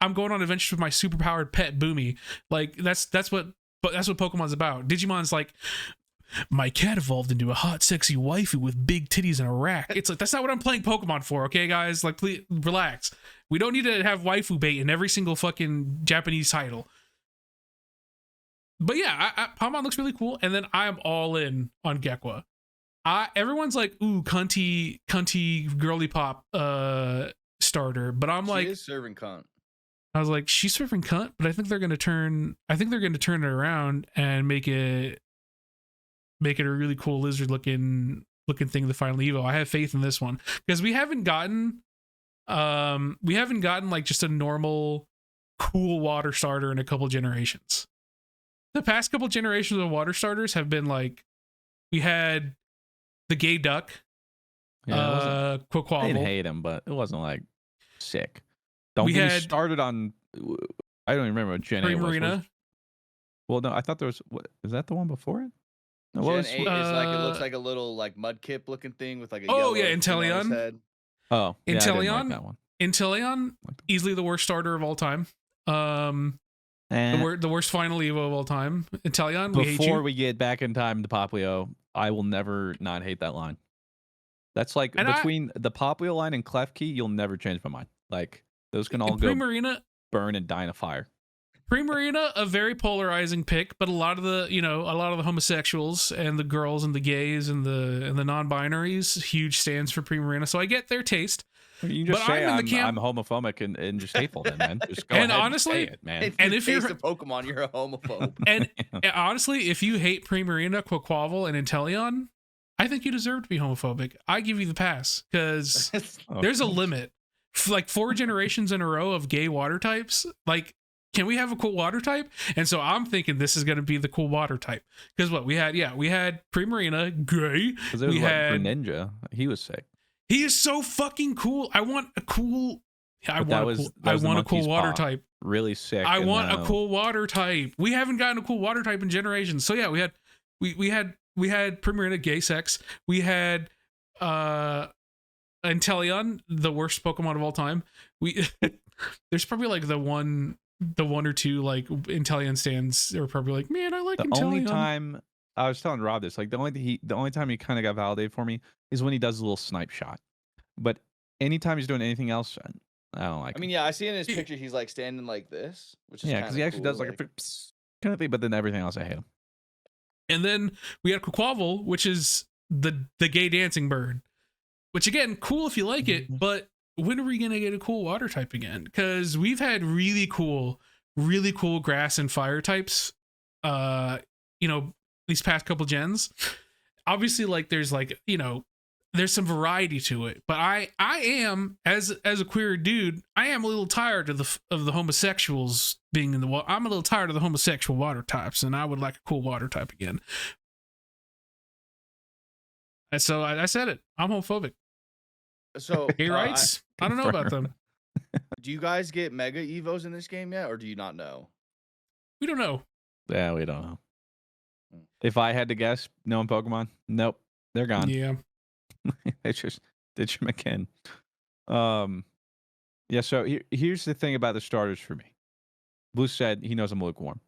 I'm going on adventures with my superpowered pet Boomy. Like that's what Pokemon's about. Digimon's like, my cat evolved into a hot, sexy waifu with big titties and a rack. It's like, that's not what I'm playing Pokemon for, okay, guys? Like, please relax. We don't need to have waifu bait in every single fucking Japanese title. But yeah, Palmon looks really cool, and then I'm all in on Gekwa. Everyone's like, ooh, cunty girly pop starter, but I'm like, she is serving cunt. I was like, she's serving cunt, but I think they're gonna turn it around and make it a really cool lizard looking thing. The final Evo. I have faith in this one because we haven't gotten like just a normal cool water starter in a couple generations. The past couple generations of water starters have been like, we had the gay duck, Quaquaval. I didn't hate him, but it wasn't like sick. Don't get me started on. I don't even remember what Gen 8 was. Well, no, I thought there was. What is that? The one before it? No, Gen 8 is like, it looks like a little like mudkip looking thing with like a yellow Inteleon. Head. Oh, yeah, Inteleon. I didn't like that one. Inteleon, easily the worst starter of all time. The worst final Evo of all time. Inteleon, we hate you. Before we get back in time to Poplio, I will never not hate that line. That's like between the Poplio line and Klefki, you'll never change my mind. Like those can all go burn and die in a fire. Primarina, a very polarizing pick, but a lot of the homosexuals and the girls and the gays and the non-binaries, huge stands for Primarina. So I get their taste. You can just say I'm homophobic and just hateful, then, man. Just go and ahead honestly, and say it, man. And if you're a Pokemon, you're a homophobe. And honestly, if you hate Primarina, Quaquaval, and Inteleon, I think you deserve to be homophobic. I give you the pass because there's a limit. Like 4 generations in a row of gay water types. Like, can we have a cool water type? And so I'm thinking this is going to be the cool water type because we had Primarina, gay. We had Greninja. He was sick. He is so fucking cool. I want a cool. I want a cool water type. Really sick. I want a cool water type. We haven't gotten a cool water type in generations. So yeah, we had Primarina, gay sex. We had Inteleon, the worst Pokemon of all time. There's probably like the one or two like Inteleon stands are probably like, man, I like Inteleon. The only time I was telling Rob this, like the only time he kind of got validated for me is when he does a little snipe shot. But anytime he's doing anything else, I don't like. I mean, yeah, I see in his picture he's like standing like this, which is because he actually does like a kind of thing. But then everything else, I hate him. And then we had Quaquaval, which is the gay dancing bird, which again, cool if you like it, but when are we gonna get a cool water type again? Because we've had really cool grass and fire types, these past couple gens. Obviously, like there's there's some variety to it, but I am as a queer dude, I am a little tired of the homosexuals being in the water. I'm a little tired of the homosexual water types, and I would like a cool water type again. And so I said it. I'm homophobic. So gay rights? I don't know about them. Do you guys get Mega Evos in this game yet, or do you not know? We don't know. Yeah, we don't know. If I had to guess, knowing Pokemon, nope, they're gone. Yeah. They just McKin. Yeah, so here's the thing about the starters for me. Blue said he knows I'm lukewarm.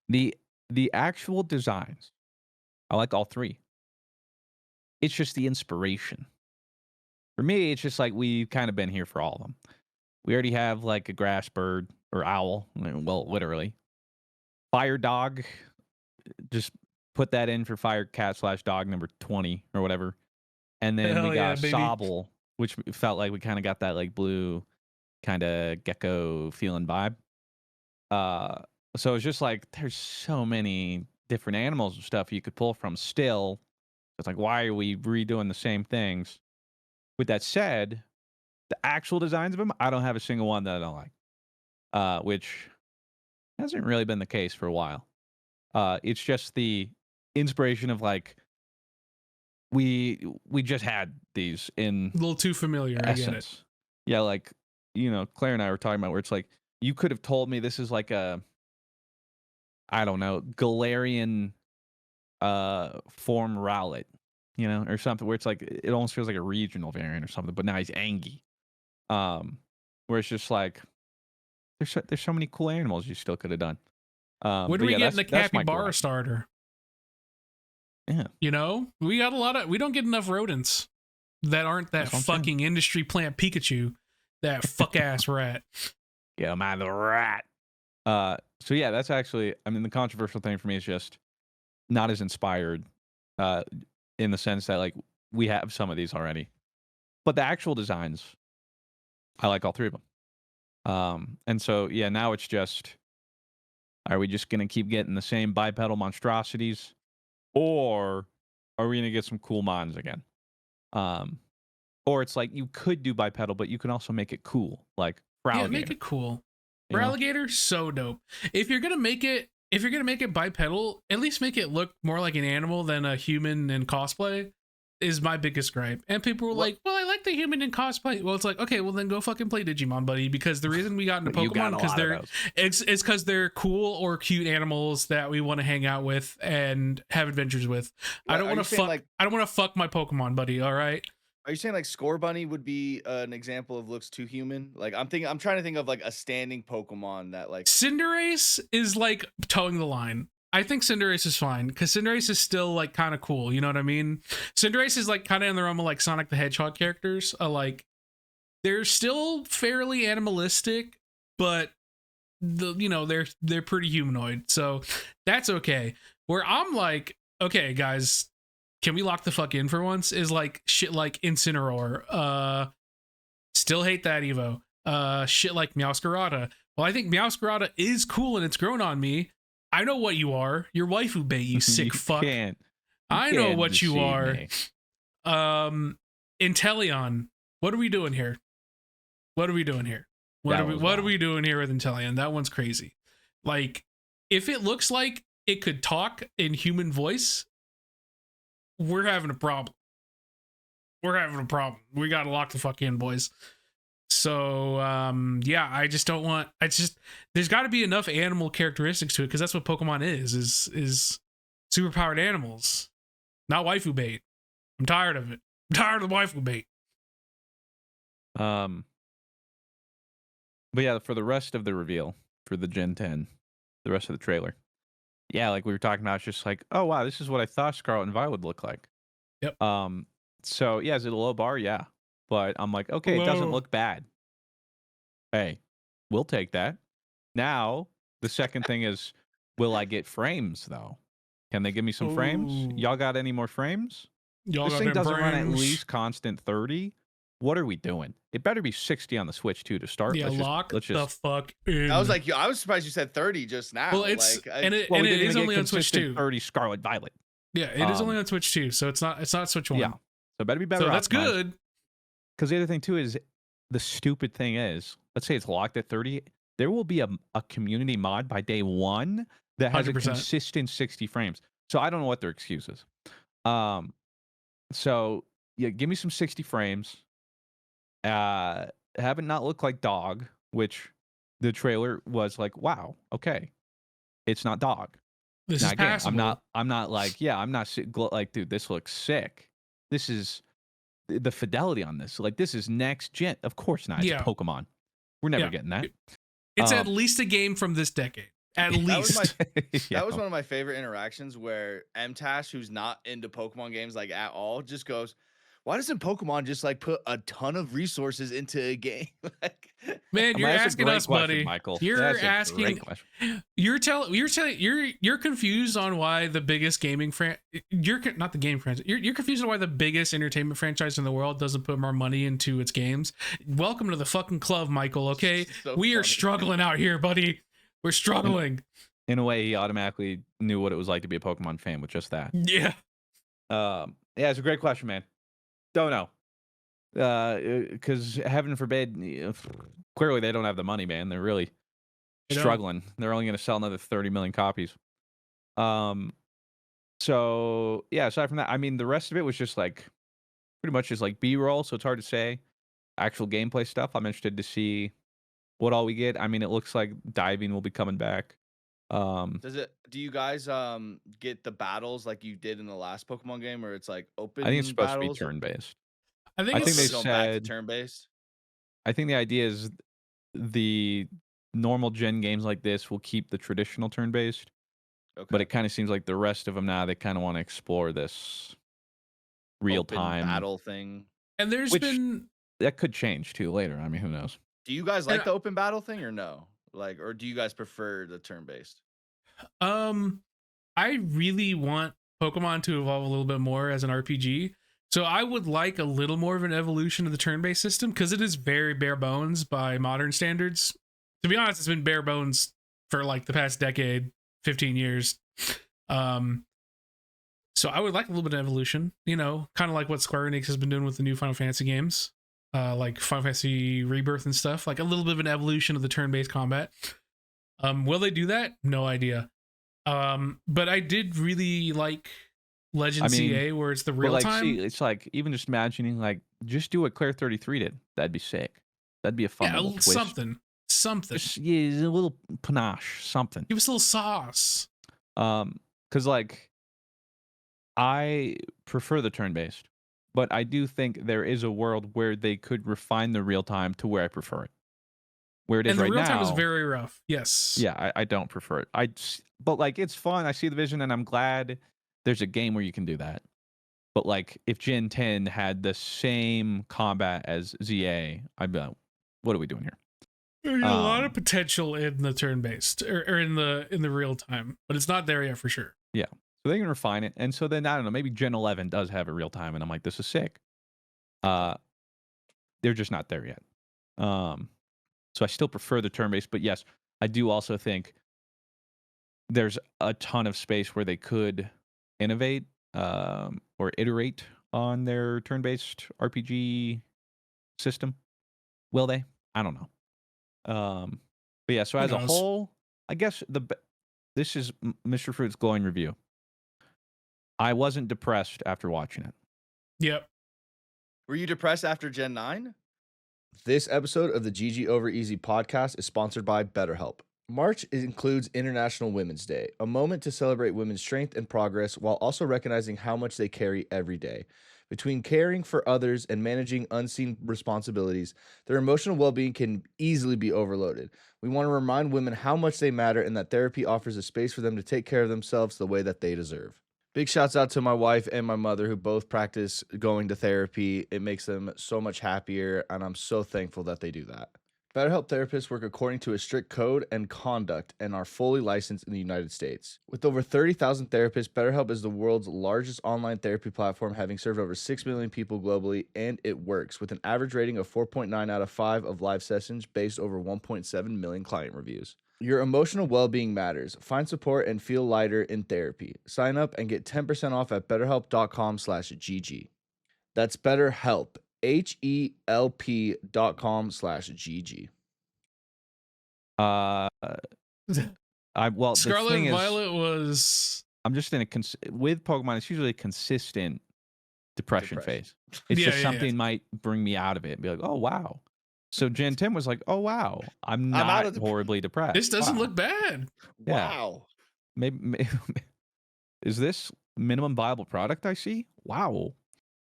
The actual designs, I like all 3. It's just the inspiration. For me, it's just like we've kind of been here for all of them. We already have like a grass bird or owl. Well, literally. Fire Dog, just put that in for Fire Cat / Dog number 20 or whatever. And then Hell we got yeah, baby. Sobble, which felt like we kind of got that like blue kind of gecko feeling vibe. So it's just like there's so many different animals and stuff you could pull from still. It's like, why are we redoing the same things? With that said, the actual designs of them, I don't have a single one that I don't like, which hasn't really been the case for a while. It's just the inspiration of like, we just had these in A little too familiar. essence. I get it. Yeah, like, Claire and I were talking about where it's like, you could have told me this is like a, I don't know, Galarian form Rowlet, or something where it's like, it almost feels like a regional variant or something, but now he's Angie. Where it's just like, there's so many cool animals you still could have done. When do we get in the capybara starter? Yeah. We got a lot of, we don't get enough rodents that aren't that fucking industry plant Pikachu, that fuck ass rat. Yeah, man, the rat. So yeah, that's actually, the controversial thing for me is just not as inspired, in the sense that like we have some of these already, but the actual designs, I like all three of them. And so yeah, now it's just, are we just gonna keep getting the same bipedal monstrosities, or are we gonna get some cool mons again? Or it's like you could do bipedal, but you can also make it cool, like for alligator. Yeah, make it cool. For alligator, so dope. If you're gonna make it bipedal, at least make it look more like an animal than a human in cosplay. Is my biggest gripe. And people were like, well, I like the human in cosplay. Well, it's like, okay, well then go fucking play Digimon, buddy, because the reason we got into Pokemon because it's because they're cool or cute animals that we want to hang out with and have adventures with. I don't want to fuck my Pokemon, buddy, all right? Are you saying like Scorbunny would be an example of looks too human? Like I'm trying to think of like a standing Pokemon that like Cinderace is like towing the line. I think Cinderace is fine because Cinderace is still like kind of cool. You know what I mean? Cinderace is like kind of in the realm of like Sonic the Hedgehog characters. Like they're still fairly animalistic, but they're pretty humanoid. So that's okay. Where I'm like, okay, guys, can we lock the fuck in for once? Is like shit like Incineroar. Still hate that Evo. Shit like Meowscarada. Well, I think Meowscarada is cool and it's grown on me. I know what you are. You're waifu bait, you sick fuck. I know what you are. Inteleon. What are we doing here? What are we doing here with Inteleon? That one's crazy. Like, if it looks like it could talk in human voice, we're having a problem. We gotta lock the fuck in, boys. So yeah, I just don't want, there's got to be enough animal characteristics to it, because that's what Pokemon is superpowered animals, not waifu bait. I'm tired of it. I'm tired of the waifu bait. But yeah, for the rest of the reveal for the Gen 10, the rest of the trailer, yeah, like we were talking about, it's just like, oh wow, this is what I thought Scarlet and Violet would look like. Yep. So yeah, is it a low bar? Yeah. But I'm like, okay, it doesn't look bad. Hey, we'll take that. Now, the second thing is, will I get frames, though? Can they give me some frames? Y'all got any more frames? This thing doesn't run at least constant 30. What are we doing? It better be 60 on the Switch, too, to start. Yeah, let's just the fuck in. I was surprised you said 30 just now. Well, it's, like, it is only on Switch 2. 30 Scarlet Violet. Yeah, it is only on Switch 2, so it's not Switch 1. Yeah, so it better be better. So that's good. Because the other thing, too, is the stupid thing is, let's say it's locked at 30. There will be a community mod by day one that has 100%. A consistent 60 frames. So I don't know what their excuse is. So yeah, give me some 60 frames. Have it not look like dog, which the trailer was like, wow, okay, it's not dog. This now, is again, passable. I'm not like, yeah, I'm not like, dude, this looks sick. This is the fidelity on this. Like, this is next gen. Of course not. It's Pokemon. We're never getting that. It's at least a game from this decade. At least. That was one of my favorite interactions where MTash, who's not into Pokemon games like at all, just goes, Why doesn't Pokemon just like put a ton of resources into a game? Like, Man, you're asking us, buddy. Michael. You're asking. You're confused on why the biggest gaming you're not the game franchise. You're confused on why the biggest entertainment franchise in the world doesn't put more money into its games. Welcome to the fucking club, Michael. Okay, so we are funny. struggling out here, buddy. We're struggling. In a way, he automatically knew what it was like to be a Pokemon fan with just that. Yeah. Yeah, it's a great question, man. Don't know. Because heaven forbid, clearly they don't have the money, man. They're really struggling. They're only going to sell another 30 million copies. So yeah, aside from that, I mean, the rest of it was just like pretty much just like B-roll. So it's hard to say. Actual gameplay stuff, I'm interested to see what all we get. I mean, it looks like diving will be coming back. Do you guys get the battles like you did in the last Pokemon game, where it's like open? I think it's supposed battles? to be turn-based. I think they going back to said turn-based. I think the idea is the normal gen games like this will keep the traditional turn-based, Okay. but it kind of seems like the rest of them now, they kind of want to explore this real-time open battle thing. And there's which been that could change too later. I mean, who knows? Do you guys like the open battle thing or no? Like, or do you guys prefer the turn-based? I really want Pokemon to evolve a little bit more as an RPG. So I would like a little more of an evolution of the turn-based system, because it is very bare bones by modern standards. To be honest, it's been bare bones for like the past decade, 15 years. So I would like a little bit of evolution, you know, kind of like what Square Enix has been doing with the new Final Fantasy games, like Final Fantasy Rebirth and stuff, like a little bit of an evolution of the turn-based combat. Will they do that? No idea. But I did really like Legend CA, where it's the real time. See, it's like even just imagining, like, just do what Claire 33 did. That'd be sick. That'd be a fun little twist. Something. Just, yeah, a little panache, something. Give us a little sauce. Because like, I prefer the turn-based, but I do think there is a world where they could refine the real time to where I prefer it. Where it is right now. And the real time is very rough. Yes. Yeah, I don't prefer it. But like, it's fun. I see the vision, and I'm glad there's a game where you can do that. But like, if Gen 10 had the same combat as ZA, I'd be like, what are we doing here? There's a lot of potential in the turn-based or in the real time, but it's not there yet for sure. Yeah. So they can refine it. And so then, I don't know, maybe Gen 11 does have a real time, and I'm like, this is sick. They're just not there yet. So I still prefer the turn-based, but yes, I do also think there's a ton of space where they could innovate or iterate on their turn-based RPG system. Will they? I don't know. But yeah, so as a whole, I guess this is Mr. Fruit's glowing review. I wasn't depressed after watching it. Yep. Were you depressed after Gen 9? This episode of the GG Over Easy podcast is sponsored by BetterHelp. March includes International Women's Day, a moment to celebrate women's strength and progress while also recognizing how much they carry every day. Between caring for others and managing unseen responsibilities, their emotional well-being can easily be overloaded. We want to remind women how much they matter and that therapy offers a space for them to take care of themselves the way that they deserve. Big shouts out to my wife and my mother, who both practice going to therapy. It makes them so much happier, and I'm so thankful that they do that. BetterHelp therapists work according to a strict code and conduct and are fully licensed in the United States. With over 30,000 therapists, BetterHelp is the world's largest online therapy platform, having served over 6 million people globally, and it works with an average rating of 4.9 out of 5 of live sessions based over 1.7 million client reviews. Your emotional well-being matters. Find support and feel lighter in therapy. Sign up and get 10% off at betterhelp.com/GG. That's BetterHelp, HELP.com/GG. Well, Scarlet the thing and Violet was. I'm just in with Pokemon. It's usually a consistent depression phase. It's just something might bring me out of it and be like, oh wow. So Gen 10 was like, oh wow, I'm not horribly depressed. This doesn't look bad. Yeah. Wow. Maybe is this minimum viable product I see? Wow.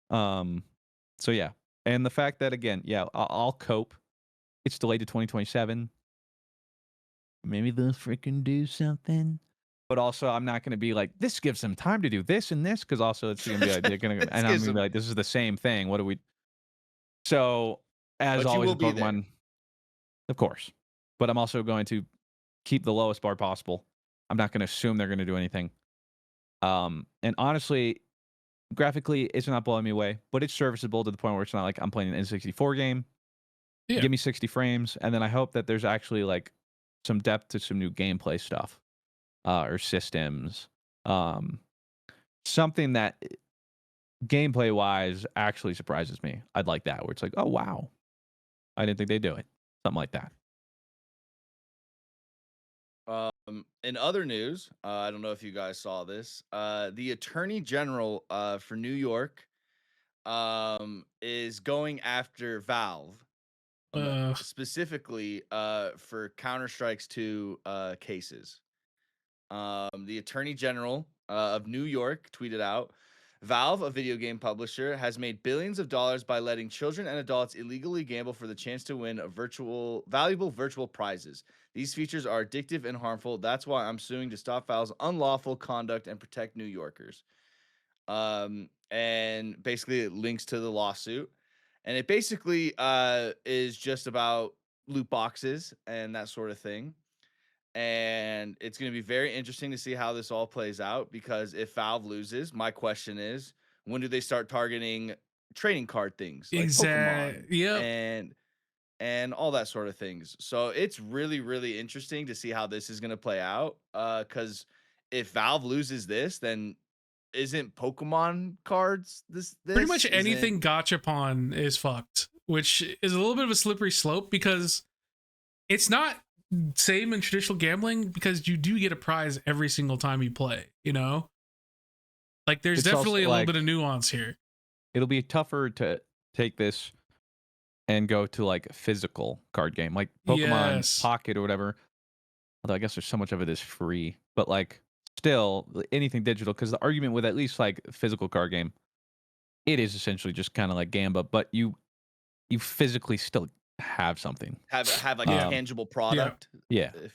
So yeah, and the fact that again, yeah, I'll cope. It's delayed to 2027. Maybe they'll freaking do something. But also, I'm not gonna be like, "This gives them time to do this and this," because also it's gonna be like, they're gonna This and I'm gives gonna be them, like, "This is the same thing. What do we?" So, as but you always will with be there. Pokemon, of course, but I'm also going to keep the lowest bar possible. I'm not gonna assume they're gonna do anything. And honestly, graphically, it's not blowing me away, but it's serviceable to the point where it's not like I'm playing an N64 game. Yeah. Give me 60 frames, and then I hope that there's actually like some depth to some new gameplay stuff or systems. Um, something that gameplay wise actually surprises me. I'd like that, where it's like, oh wow, I didn't think they'd do it. Something like that. In other news, I don't know if you guys saw this. The Attorney General for New York is going after Valve, Uh, specifically for Counter-Strike's 2 cases. The Attorney General of New York tweeted out, Valve, a video game publisher, has made billions of dollars by letting children and adults illegally gamble for the chance to win valuable virtual prizes. These features are addictive and harmful. That's why I'm suing to stop Valve's unlawful conduct and protect New Yorkers. And basically it links to the lawsuit. And it basically is just about loot boxes and that sort of thing. And it's going to be very interesting to see how this all plays out, because if Valve loses, my question is, when do they start targeting trading card things like Pokemon Yep. and all that sort of things? So it's really, really interesting to see how this is going to play out, because if Valve loses this, then isn't Pokemon cards Pretty much this anything isn't gachapon is fucked, which is a little bit of a slippery slope because it's not same in traditional gambling, because you do get a prize every single time you play, you know? Like there's It's also definitely a little bit of like nuance here. it'll be tougher to take this and go to like a physical card game, like Pokemon Yes. Pocket or whatever. Although I guess there's so much of it is free, but like still anything digital, because the argument with at least like physical card game, it is essentially just kind of like Gamba, but you physically still have something. have like a Yeah. tangible Yeah. product. Yeah. If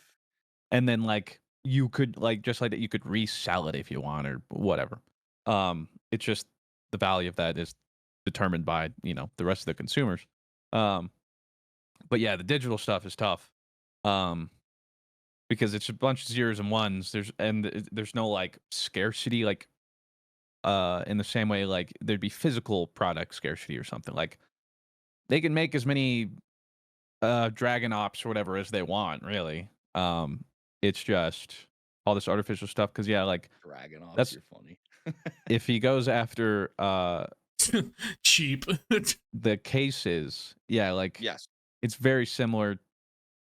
And then like you could like just like that you could resell it if you want or whatever. It's just the value of that is determined by, the rest of the consumers. Um but yeah, the digital stuff is tough. Um because it's a bunch of zeros and ones. There's no like scarcity like in the same way like there'd be physical product scarcity or something. Like they can make as many Dragon Ops or whatever as they want, really. It's just all this artificial stuff. Because yeah, like Dragon Ops, that's you're funny. if he goes after Cheap. the cases, yeah, like Yes. it's very similar,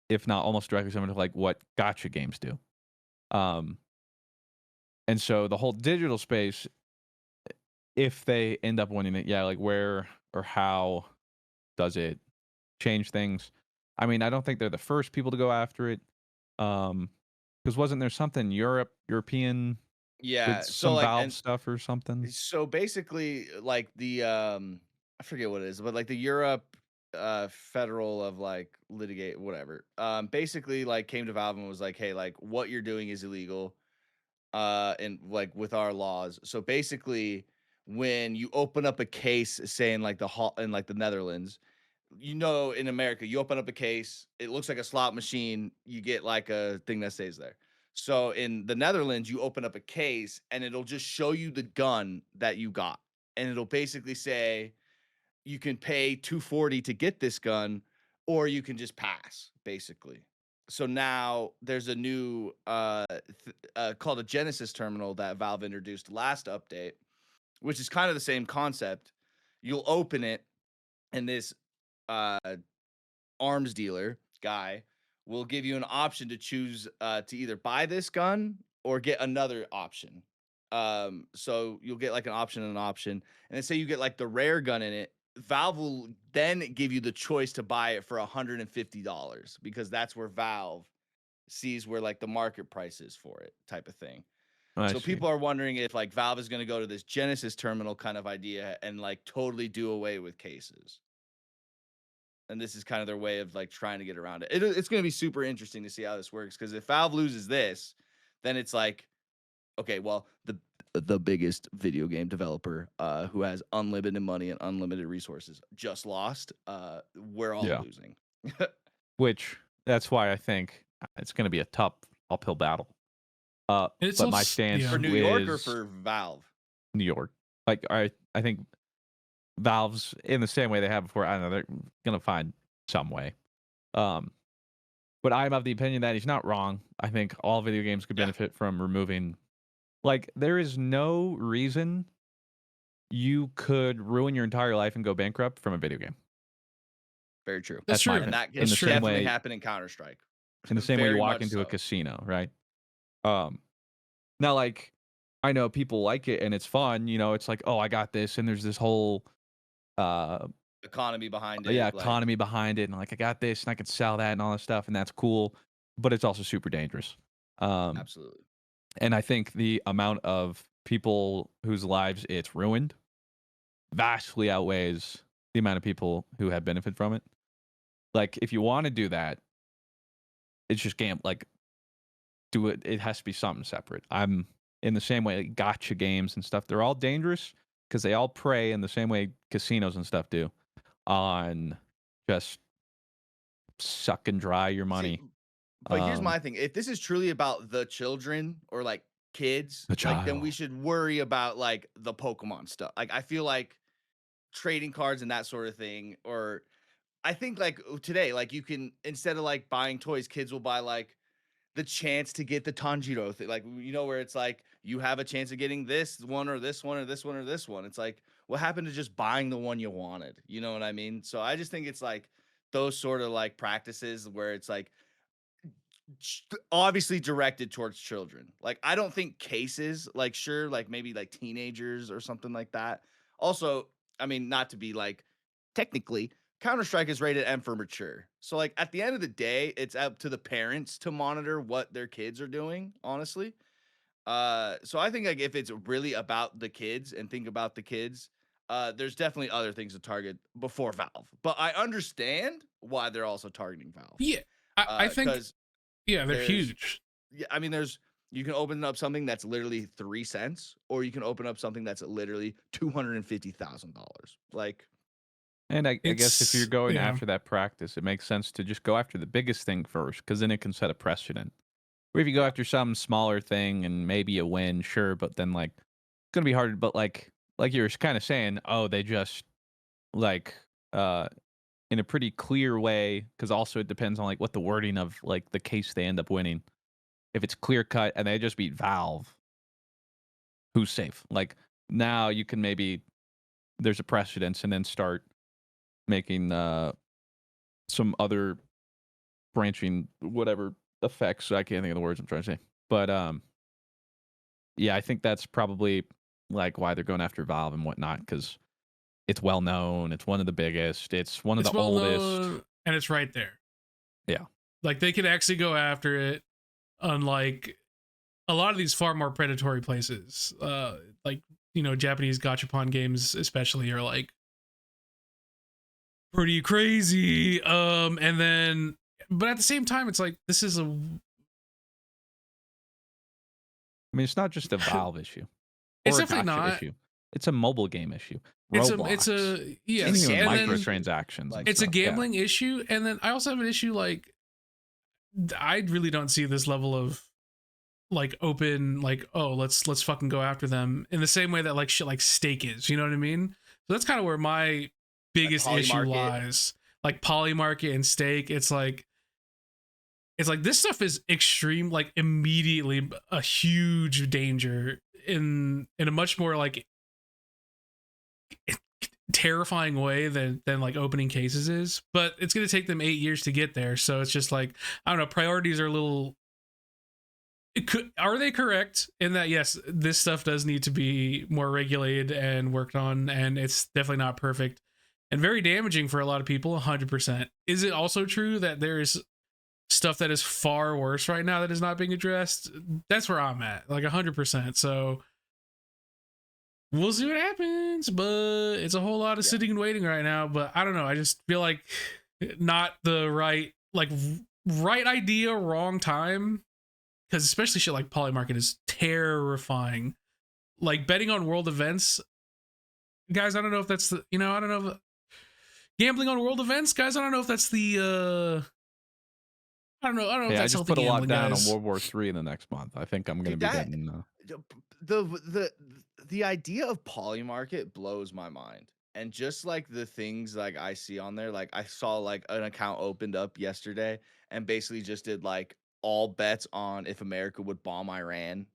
if not almost directly similar to like what Gacha games do. Um, and so the whole digital space, if they end up winning it, yeah, like where or how does it change things? I mean, I don't think they're the first people to go after it. Because wasn't there something European with Yeah. So some like, Valve and stuff or something? so basically, like the I forget what it is, but like the Europe federal of like litigate whatever. Basically like came to Valve and was like, hey, like what you're doing is illegal. And like with our laws. So basically, when you open up a case, say in like in like the Netherlands, in America, you open up a case, it looks like a slot machine, you get like a thing that stays there. So in the Netherlands, you open up a case and it'll just show you the gun that you got. And it'll basically say you can pay 240 to get this gun, or you can just pass, basically. So now there's a new called a Genesis terminal that Valve introduced last update, which is kind of the same concept. You'll open it, and this uh, arms dealer guy will give you an option to choose to either buy this gun or get another option. So you'll get like an option and an option, and then say you get like the rare gun in it. Valve will then give you the choice to buy it for $150, because that's where Valve sees where like the market price is for it, type of thing. I So see. people are wondering if like Valve is going to go to this Genesis terminal kind of idea and like totally do away with cases. And this is kind of their way of like trying to get around it. It's going to be super interesting to see how this works, because if Valve loses this, then it's like okay, well, the biggest video game developer who has unlimited money and unlimited resources just lost. We're all losing. Which that's why I think it's going to be a tough uphill battle. It's but my also- stance yeah. For New York or is for Valve? New York. Like I think Valve's in the same way they have before. I don't know, they're going to find some way. But I'm of the opinion that he's not wrong. I think all video games could benefit from removing. Like, there is no reason you could ruin your entire life and go bankrupt from a video game. Very true. That's true. And that In can the same definitely way- happen in Counter-Strike. In the same way you Very walk much into a so. casino, right? Now, like, I know people like it and it's fun. You know, it's like, oh, I got this, and there's this whole Economy behind it. economy behind it, and like I got this, and I can sell that and all that stuff, and that's cool. But it's also super dangerous. Absolutely. And I think the amount of people whose lives it's ruined vastly outweighs the amount of people who have benefit from it. Like, if you want to do that, it's just like, do it. It has to be something separate. I'm in the same way, like, gacha games and stuff. They're all dangerous because they all prey in the same way casinos and stuff do on just sucking dry your money. See, but here's my thing. If this is truly about the children or like kids, like, then we should worry about like the Pokemon stuff. Like, I feel like trading cards and that sort of thing, or I think like today, like you can, instead of like buying toys, kids will buy like the chance to get the Tanjiro thing. Like, you know, where it's like you have a chance of getting this one or this one or this one or this one. It's like, what happened to just buying the one you wanted? You know what I mean? So I just think it's like those sort of like practices where it's like obviously directed towards children. Like, I don't think cases, like, sure, like maybe like teenagers or something like that. Also, I mean, not to be like, technically Counter-Strike is rated M for mature. So like at the end of the day, it's up to the parents to monitor what their kids are doing, honestly. So I think like if it's really about the kids and think about the kids, there's definitely other things to target before Valve. But I understand why they're also targeting Valve. Yeah. I think they're huge. Yeah, I mean, you can open up something that's literally 3 cents, or you can open up something that's literally $250,000. Like, and I guess if you're going yeah. after that practice, it makes sense to just go after the biggest thing first, because then it can set a precedent. Or if you go after some smaller thing and maybe a win, sure, but then like it's gonna be hard. But like you were kind of saying, oh, they just like in a pretty clear way, because also it depends on like what the wording of like the case they end up winning. If it's clear cut and they just beat Valve, who's safe? Like, now you can maybe there's a precedence and then start making some other branching whatever effects. I can't think of the words I'm trying to say. But yeah, I think that's probably like why they're going after Valve and whatnot, because it's well known, it's one of the biggest, it's one of the oldest, and it's right there. Yeah. Like, they could actually go after it, unlike a lot of these far more predatory places. Like, you know, Japanese gachapon games especially are like pretty crazy. And then, but at the same time, it's like, this is I mean, it's not just a Valve issue. It's or a definitely gacha not. issue. It's a mobile game issue. It's Roblox. Yes, Even and then microtransactions. and it's a stuff, yeah. gambling issue, and then I also have an issue, like, I really don't see this level of like open, like, oh, let's fucking go after them in the same way that like shit like Stake is, you know what I mean? So that's kind of where my biggest issue lies. Like Polymarket and Stake, it's like this stuff is extreme, like immediately a huge danger in a much more like terrifying way than like opening cases is. But it's going to take them 8 years to get there, so it's just like, I don't know, priorities are a little, are they correct in that yes, this stuff does need to be more regulated and worked on, and it's definitely not perfect and very damaging for a lot of people, 100%. Is it also true that there's stuff that is far worse right now that is not being addressed? That's where I'm at, like 100%. So we'll see what happens, but it's a whole lot of sitting and waiting right now. But I don't know, I just feel like not the right idea, wrong time. because especially shit like Polymarket is terrifying. Like betting on world events, guys. I don't know if that's the, you know, I don't know if gambling on world events, guys. I don't know if that's the. I don't know. I don't know if Yeah, I that's just healthy put a lot gambling, down guys. on World War III in the next month. I think I'm going to Dude, be that getting. the idea of Polymarket blows my mind. And just like the things like I see on there, like I saw like an account opened up yesterday and basically just did like all bets on if America would bomb Iran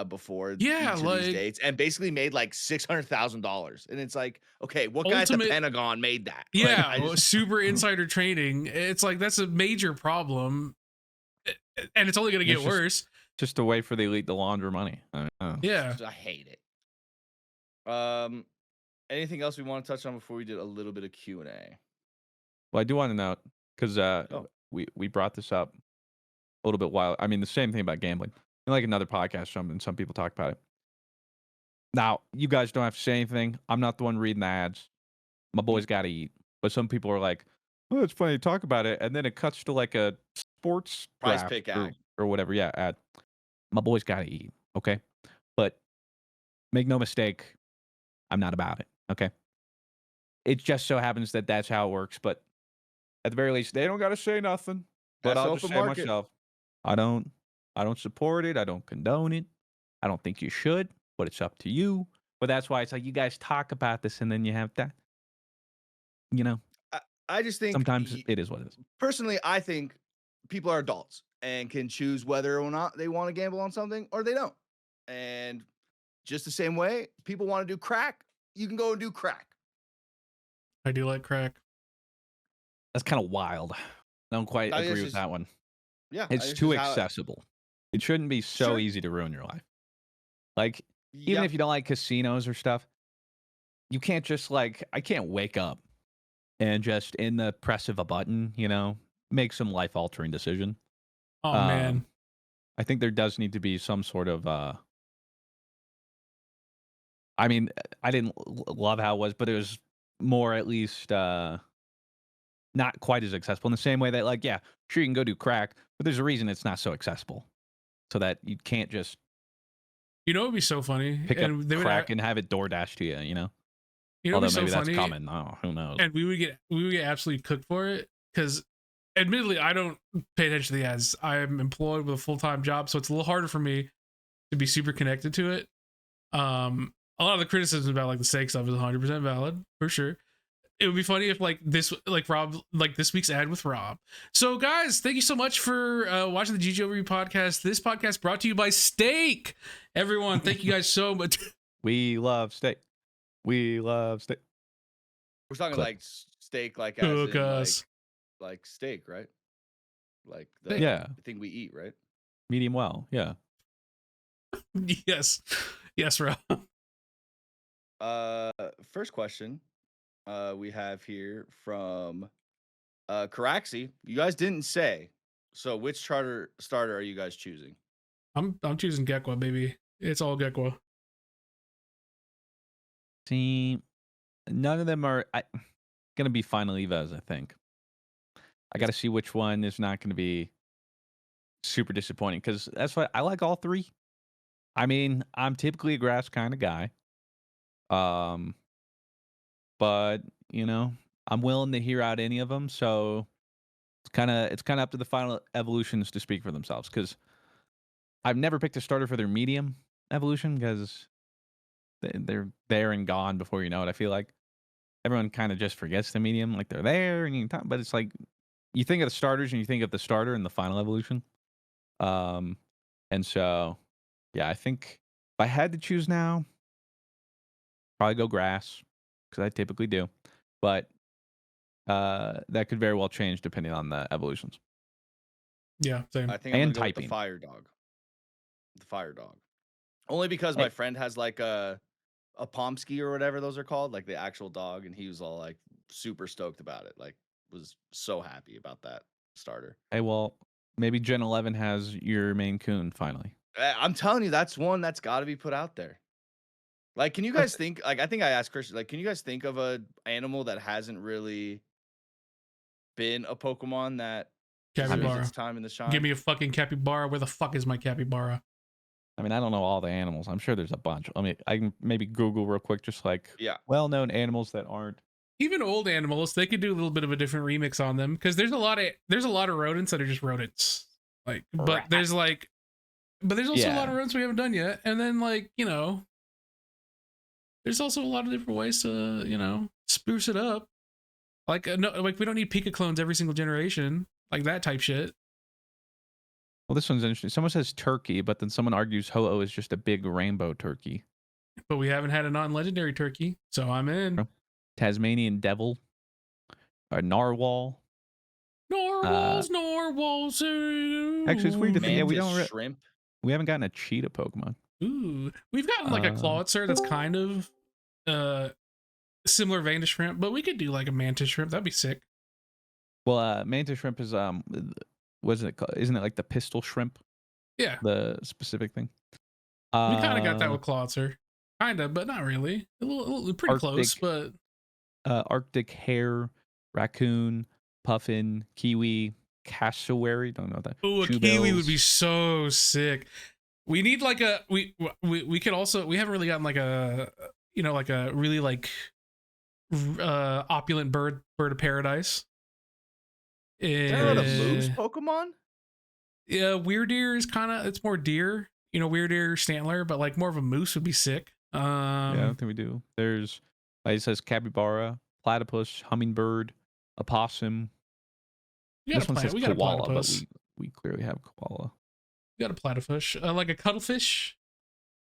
before Yeah, each of these like dates, and basically made like $600,000. And it's like, okay, what guy at the ultimate. Pentagon made that? Like, Yeah, I just super insider trading. It's like that's a major problem, and it's only going to get It's just- worse. Just a way for the elite to launder money. I don't know. Yeah. I hate it. Anything else we want to touch on before we did a little bit of Q&A? Well, I do want to know because Oh. we brought this up a little bit while. I mean, the same thing about gambling. Like another podcast, some people talk about it. Now, you guys don't have to say anything. I'm not the one reading the ads. My boys got to eat. But some people are like, "Oh, it's funny to talk about it," and then it cuts to like a sports Prize draft pick or, ad. or whatever. Yeah, ad. My boys got to eat. Okay, but make no mistake, I'm not about it. Okay, it just so happens that that's how it works. But at the very least, they don't got to say nothing. But That's I'll just open say market. myself, I don't support it. I don't condone it. I don't think you should, but it's up to you. But that's why it's like you guys talk about this and then you have that. You know, I just think sometimes it is what it is. Personally, I think people are adults and can choose whether or not they want to gamble on something or they don't. And just the same way, people want to do crack, you can go and do crack. I do like crack. That's kind of wild. I don't quite I mean, agree it's with just- that one. Yeah, It's just too how- accessible. It shouldn't be so Sure. easy to ruin your life. Like, even Yep. if you don't like casinos or stuff, you can't just like, I can't wake up and just in the press of a button, you know, make some life altering decision. Oh man. I think there does need to be some sort of I mean, I didn't love how it was, but it was more at least not quite as accessible in the same way that like, yeah, sure you can go do crack, but there's a reason it's not so accessible. So that you can't just You know, it'd be so funny. pick up And they would crack and have it DoorDash to you, you know? you know, Although it'd be maybe so that's funny. common. Oh, who knows? And we would get absolutely cooked for it because admittedly I don't pay attention to the ads. I'm employed with a full-time job, so it's a little harder for me to be super connected to it. A lot of the criticism about like the steak stuff is 100% valid for sure. It would be funny if like this, like Rob, like this week's ad with Rob. So guys, thank you so much for watching the GG Overview podcast. This podcast brought to you by Steak. Everyone, thank you guys so much. We love steak. We love steak. We're talking Clip. like steak, like Cook as us. in like steak, right? Like the Yeah. thing we eat, right? Medium well. Yeah. Yes, yes, Rob. First question we have here from Caraxi. You guys didn't say. So which starter are you guys choosing? I'm choosing Gekwa, baby. It's all Gekwa. See, none of them are going to be final evas, I think. I got to see which one is not going to be super disappointing because that's what I like all three. I mean, I'm typically a grass kind of guy. But, you know, I'm willing to hear out any of them, so it's kind of up to the final evolutions to speak for themselves cuz I've never picked a starter for their medium evolution because they're there and gone before you know it. I feel like everyone kind of just forgets the medium, like they're there and you can talk, but it's like you think of the starters and you think of the starter and the final evolution. And so yeah, I think if I had to choose now, probably go grass because I typically do, but that could very well change depending on the evolutions. Yeah, same. I think I'm And gonna go with typing. the fire dog. The fire dog. Only because my friend has like a Pomsky or whatever those are called, like the actual dog, and he was all like super stoked about it. Like was so happy about that starter. Hey, well, maybe Gen 11 has your Maine Coon finally. I'm telling you, that's one that's got to be put out there. Like, can you guys think? Like, I think I asked Christian. Like, can you guys think of a animal that hasn't really been a Pokemon that Capybara. Its time in the shine. Give me a fucking capybara. Where the fuck is my capybara? I mean, I don't know all the animals. I'm sure there's a bunch. I mean, I can maybe Google real quick, just like well-known animals that aren't. Even old animals, they could do a little bit of a different remix on them because there's a lot of rodents that are just rodents. Like, but there's also a lot of rodents we haven't done yet. And then there's also a lot of different ways to spruce it up. Like we don't need Pika clones every single generation, like that type shit. Well, this one's interesting. Someone says turkey, but then someone argues Ho-Oh is just a big rainbow turkey. But we haven't had a non-legendary turkey, so I'm in. Tasmanian devil, a narwhal. Narwhals. Actually, it's weird to think. Yeah, we don't shrimp. We haven't gotten a cheetah Pokemon. Ooh, we've gotten like a Clawitzer that's kind of similar vein to shrimp, but we could do like a mantis shrimp. That'd be sick. Well, mantis shrimp is isn't it like the pistol shrimp? Yeah, the specific thing. We kind of got that with Clawitzer, kind of, but not really. A little pretty Arctic, close, but Arctic hare, raccoon, puffin, kiwi, cassowary. Don't know that. Oh, a kiwi would be so sick. We need like a we could also, we haven't really gotten like a like a really like opulent bird of paradise. Is that a moose Pokemon? Yeah, weird deer is kind of, it's more deer. Weird deer, Stantler, but like more of a moose would be sick. Yeah, I don't think we do. There's, it says capybara, platypus, hummingbird, opossum. This one says koala, but we clearly have koala. We got a platypus, like a cuttlefish.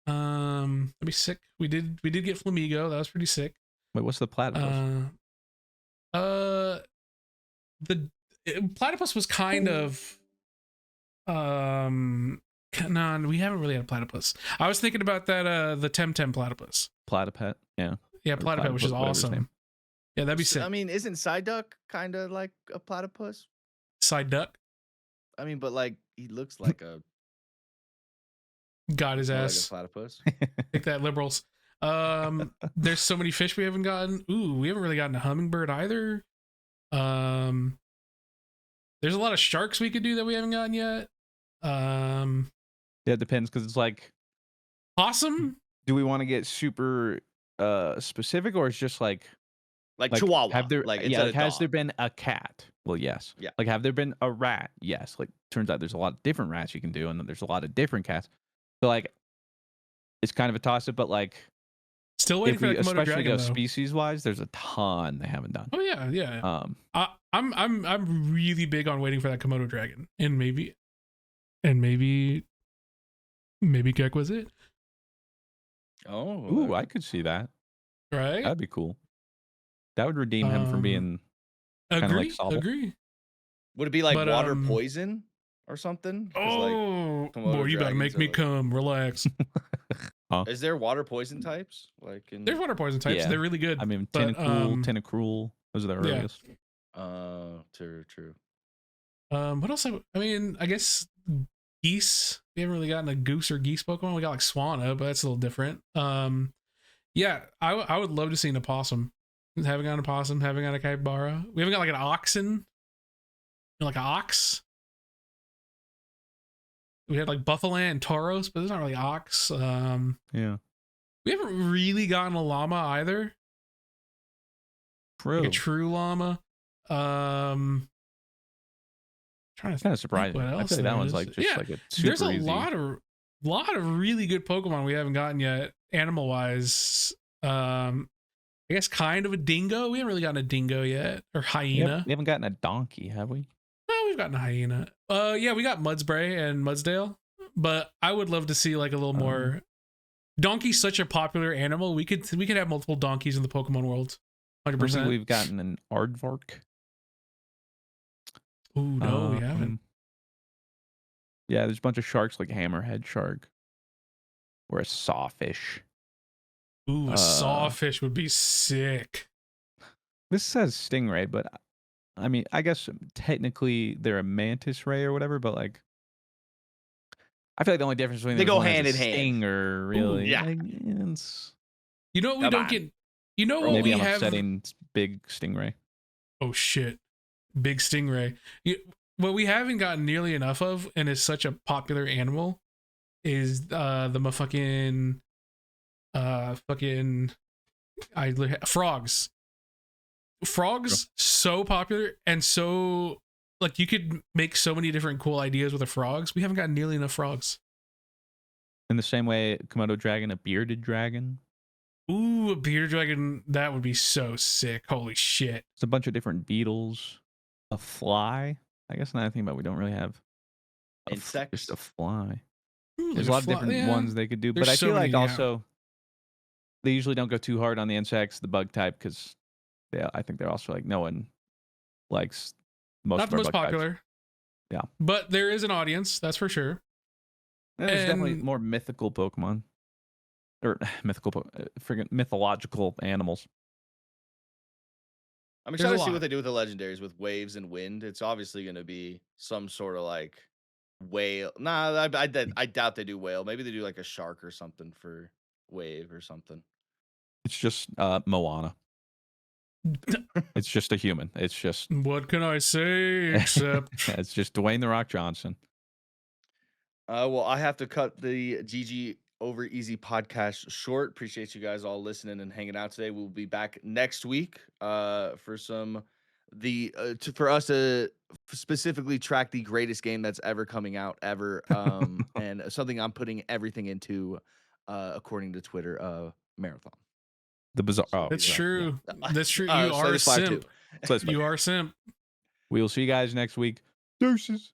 That'd be sick. We did get flamingo. That was pretty sick. Wait, what's the platypus? The platypus was kind of no, we haven't really had a platypus. I was thinking about that the Temtem platypus. Platypet, yeah. Yeah, platypet, which is awesome. Yeah, that'd be sick. I mean, isn't Psyduck kind of like a platypus? Psyduck? I mean, but like he looks like a got his ass. Like a platypus. Take that, liberals. There's so many fish we haven't gotten. Ooh, we haven't really gotten a hummingbird either. There's a lot of sharks we could do that we haven't gotten yet. Yeah, it depends, because it's like possum. Do we want to get super specific, or it's just like Chihuahua? Have there has there been a cat? Well, yes. Yeah. Like, have there been a rat? Yes. Like, turns out there's a lot of different rats you can do, and then there's a lot of different cats. So like, it's kind of a toss up, but like, still waiting for that Komodo especially dragon, go though. Species wise, there's a ton they haven't done. Oh yeah. I'm really big on waiting for that Komodo dragon, and maybe Gek was it. Oh, ooh, I could see that. Right, that'd be cool. That would redeem him from being kind of like Sobble. Agree. Would it be like water poison or something? Oh, boy, you better make me come. Relax. Is there water poison types? There's water poison types. Yeah. They're really good. I mean, Tentacruel. Those are the earliest. True. What else? I mean, I guess geese. We haven't really gotten a goose or geese Pokemon. We got like Swanna, but that's a little different. Yeah, I would love to see an opossum. Haven't got an opossum. Haven't got a capybara. We haven't got like an oxen. Like an ox. We had like buffalo and tauros, but there's not really ox. Yeah. We haven't really gotten a llama either. True. Like a true llama. Trying to kind of surprising. What else I feel like that one's like just like a super there's a easy. lot of really good Pokemon we haven't gotten yet, animal wise. I guess kind of a dingo. We haven't really gotten a dingo yet, or hyena. We haven't gotten a donkey, have we? No, we've gotten a hyena. Yeah, we got Mudspray and Mudsdale, but I would love to see like a little more. Donkey's such a popular animal. We could have multiple donkeys in the Pokemon world. 100%. We've gotten an aardvark. Oh no, we haven't. Yeah, there's a bunch of sharks like hammerhead shark, or a sawfish. Ooh, a sawfish would be sick. This says stingray, but I mean, I guess technically they're a mantis ray or whatever, but like, I feel like the only difference between they go one hand in hand. Stinger, really. Ooh, yeah. Like, you know what we don't get. You know what maybe we I'm have. upsetting big stingray. Oh shit, big stingray. what we haven't gotten nearly enough of, and is such a popular animal, is the motherfucking frogs. Frogs so popular and so like you could make so many different cool ideas with the frogs. We haven't gotten nearly enough frogs. In the same way, Komodo dragon, a bearded dragon. Ooh, a bearded dragon, that would be so sick. Holy shit. It's a bunch of different beetles. A fly. I guess another thing about we don't really have insects. Just a fly. Ooh, There's a lot of different ones they could do, but I feel like also they usually don't go too hard on the insects, the bug type, because I think they're also like no one likes most. Not of the our most bug popular. types. Yeah, but there is an audience, that's for sure. And there's definitely more mythical Pokemon, or friggin' mythological animals. I'm excited to see what they do with the legendaries with waves and wind. It's obviously going to be some sort of like whale. Nah, I doubt they do whale. Maybe they do like a shark or something for wave or something. It's just Moana. It's just a human. It's just what can I say except it's just Dwayne the Rock Johnson. Well, I have to cut the GG Over Easy podcast short. Appreciate you guys all listening and hanging out today. We'll be back next week for some for us to specifically track the greatest game that's ever coming out ever, and something I'm putting everything into, according to Twitter, Marathon. The bizarre. So, that's true. Yeah. That's true. You are a simp. You are a simp. We will see you guys next week. Deuces.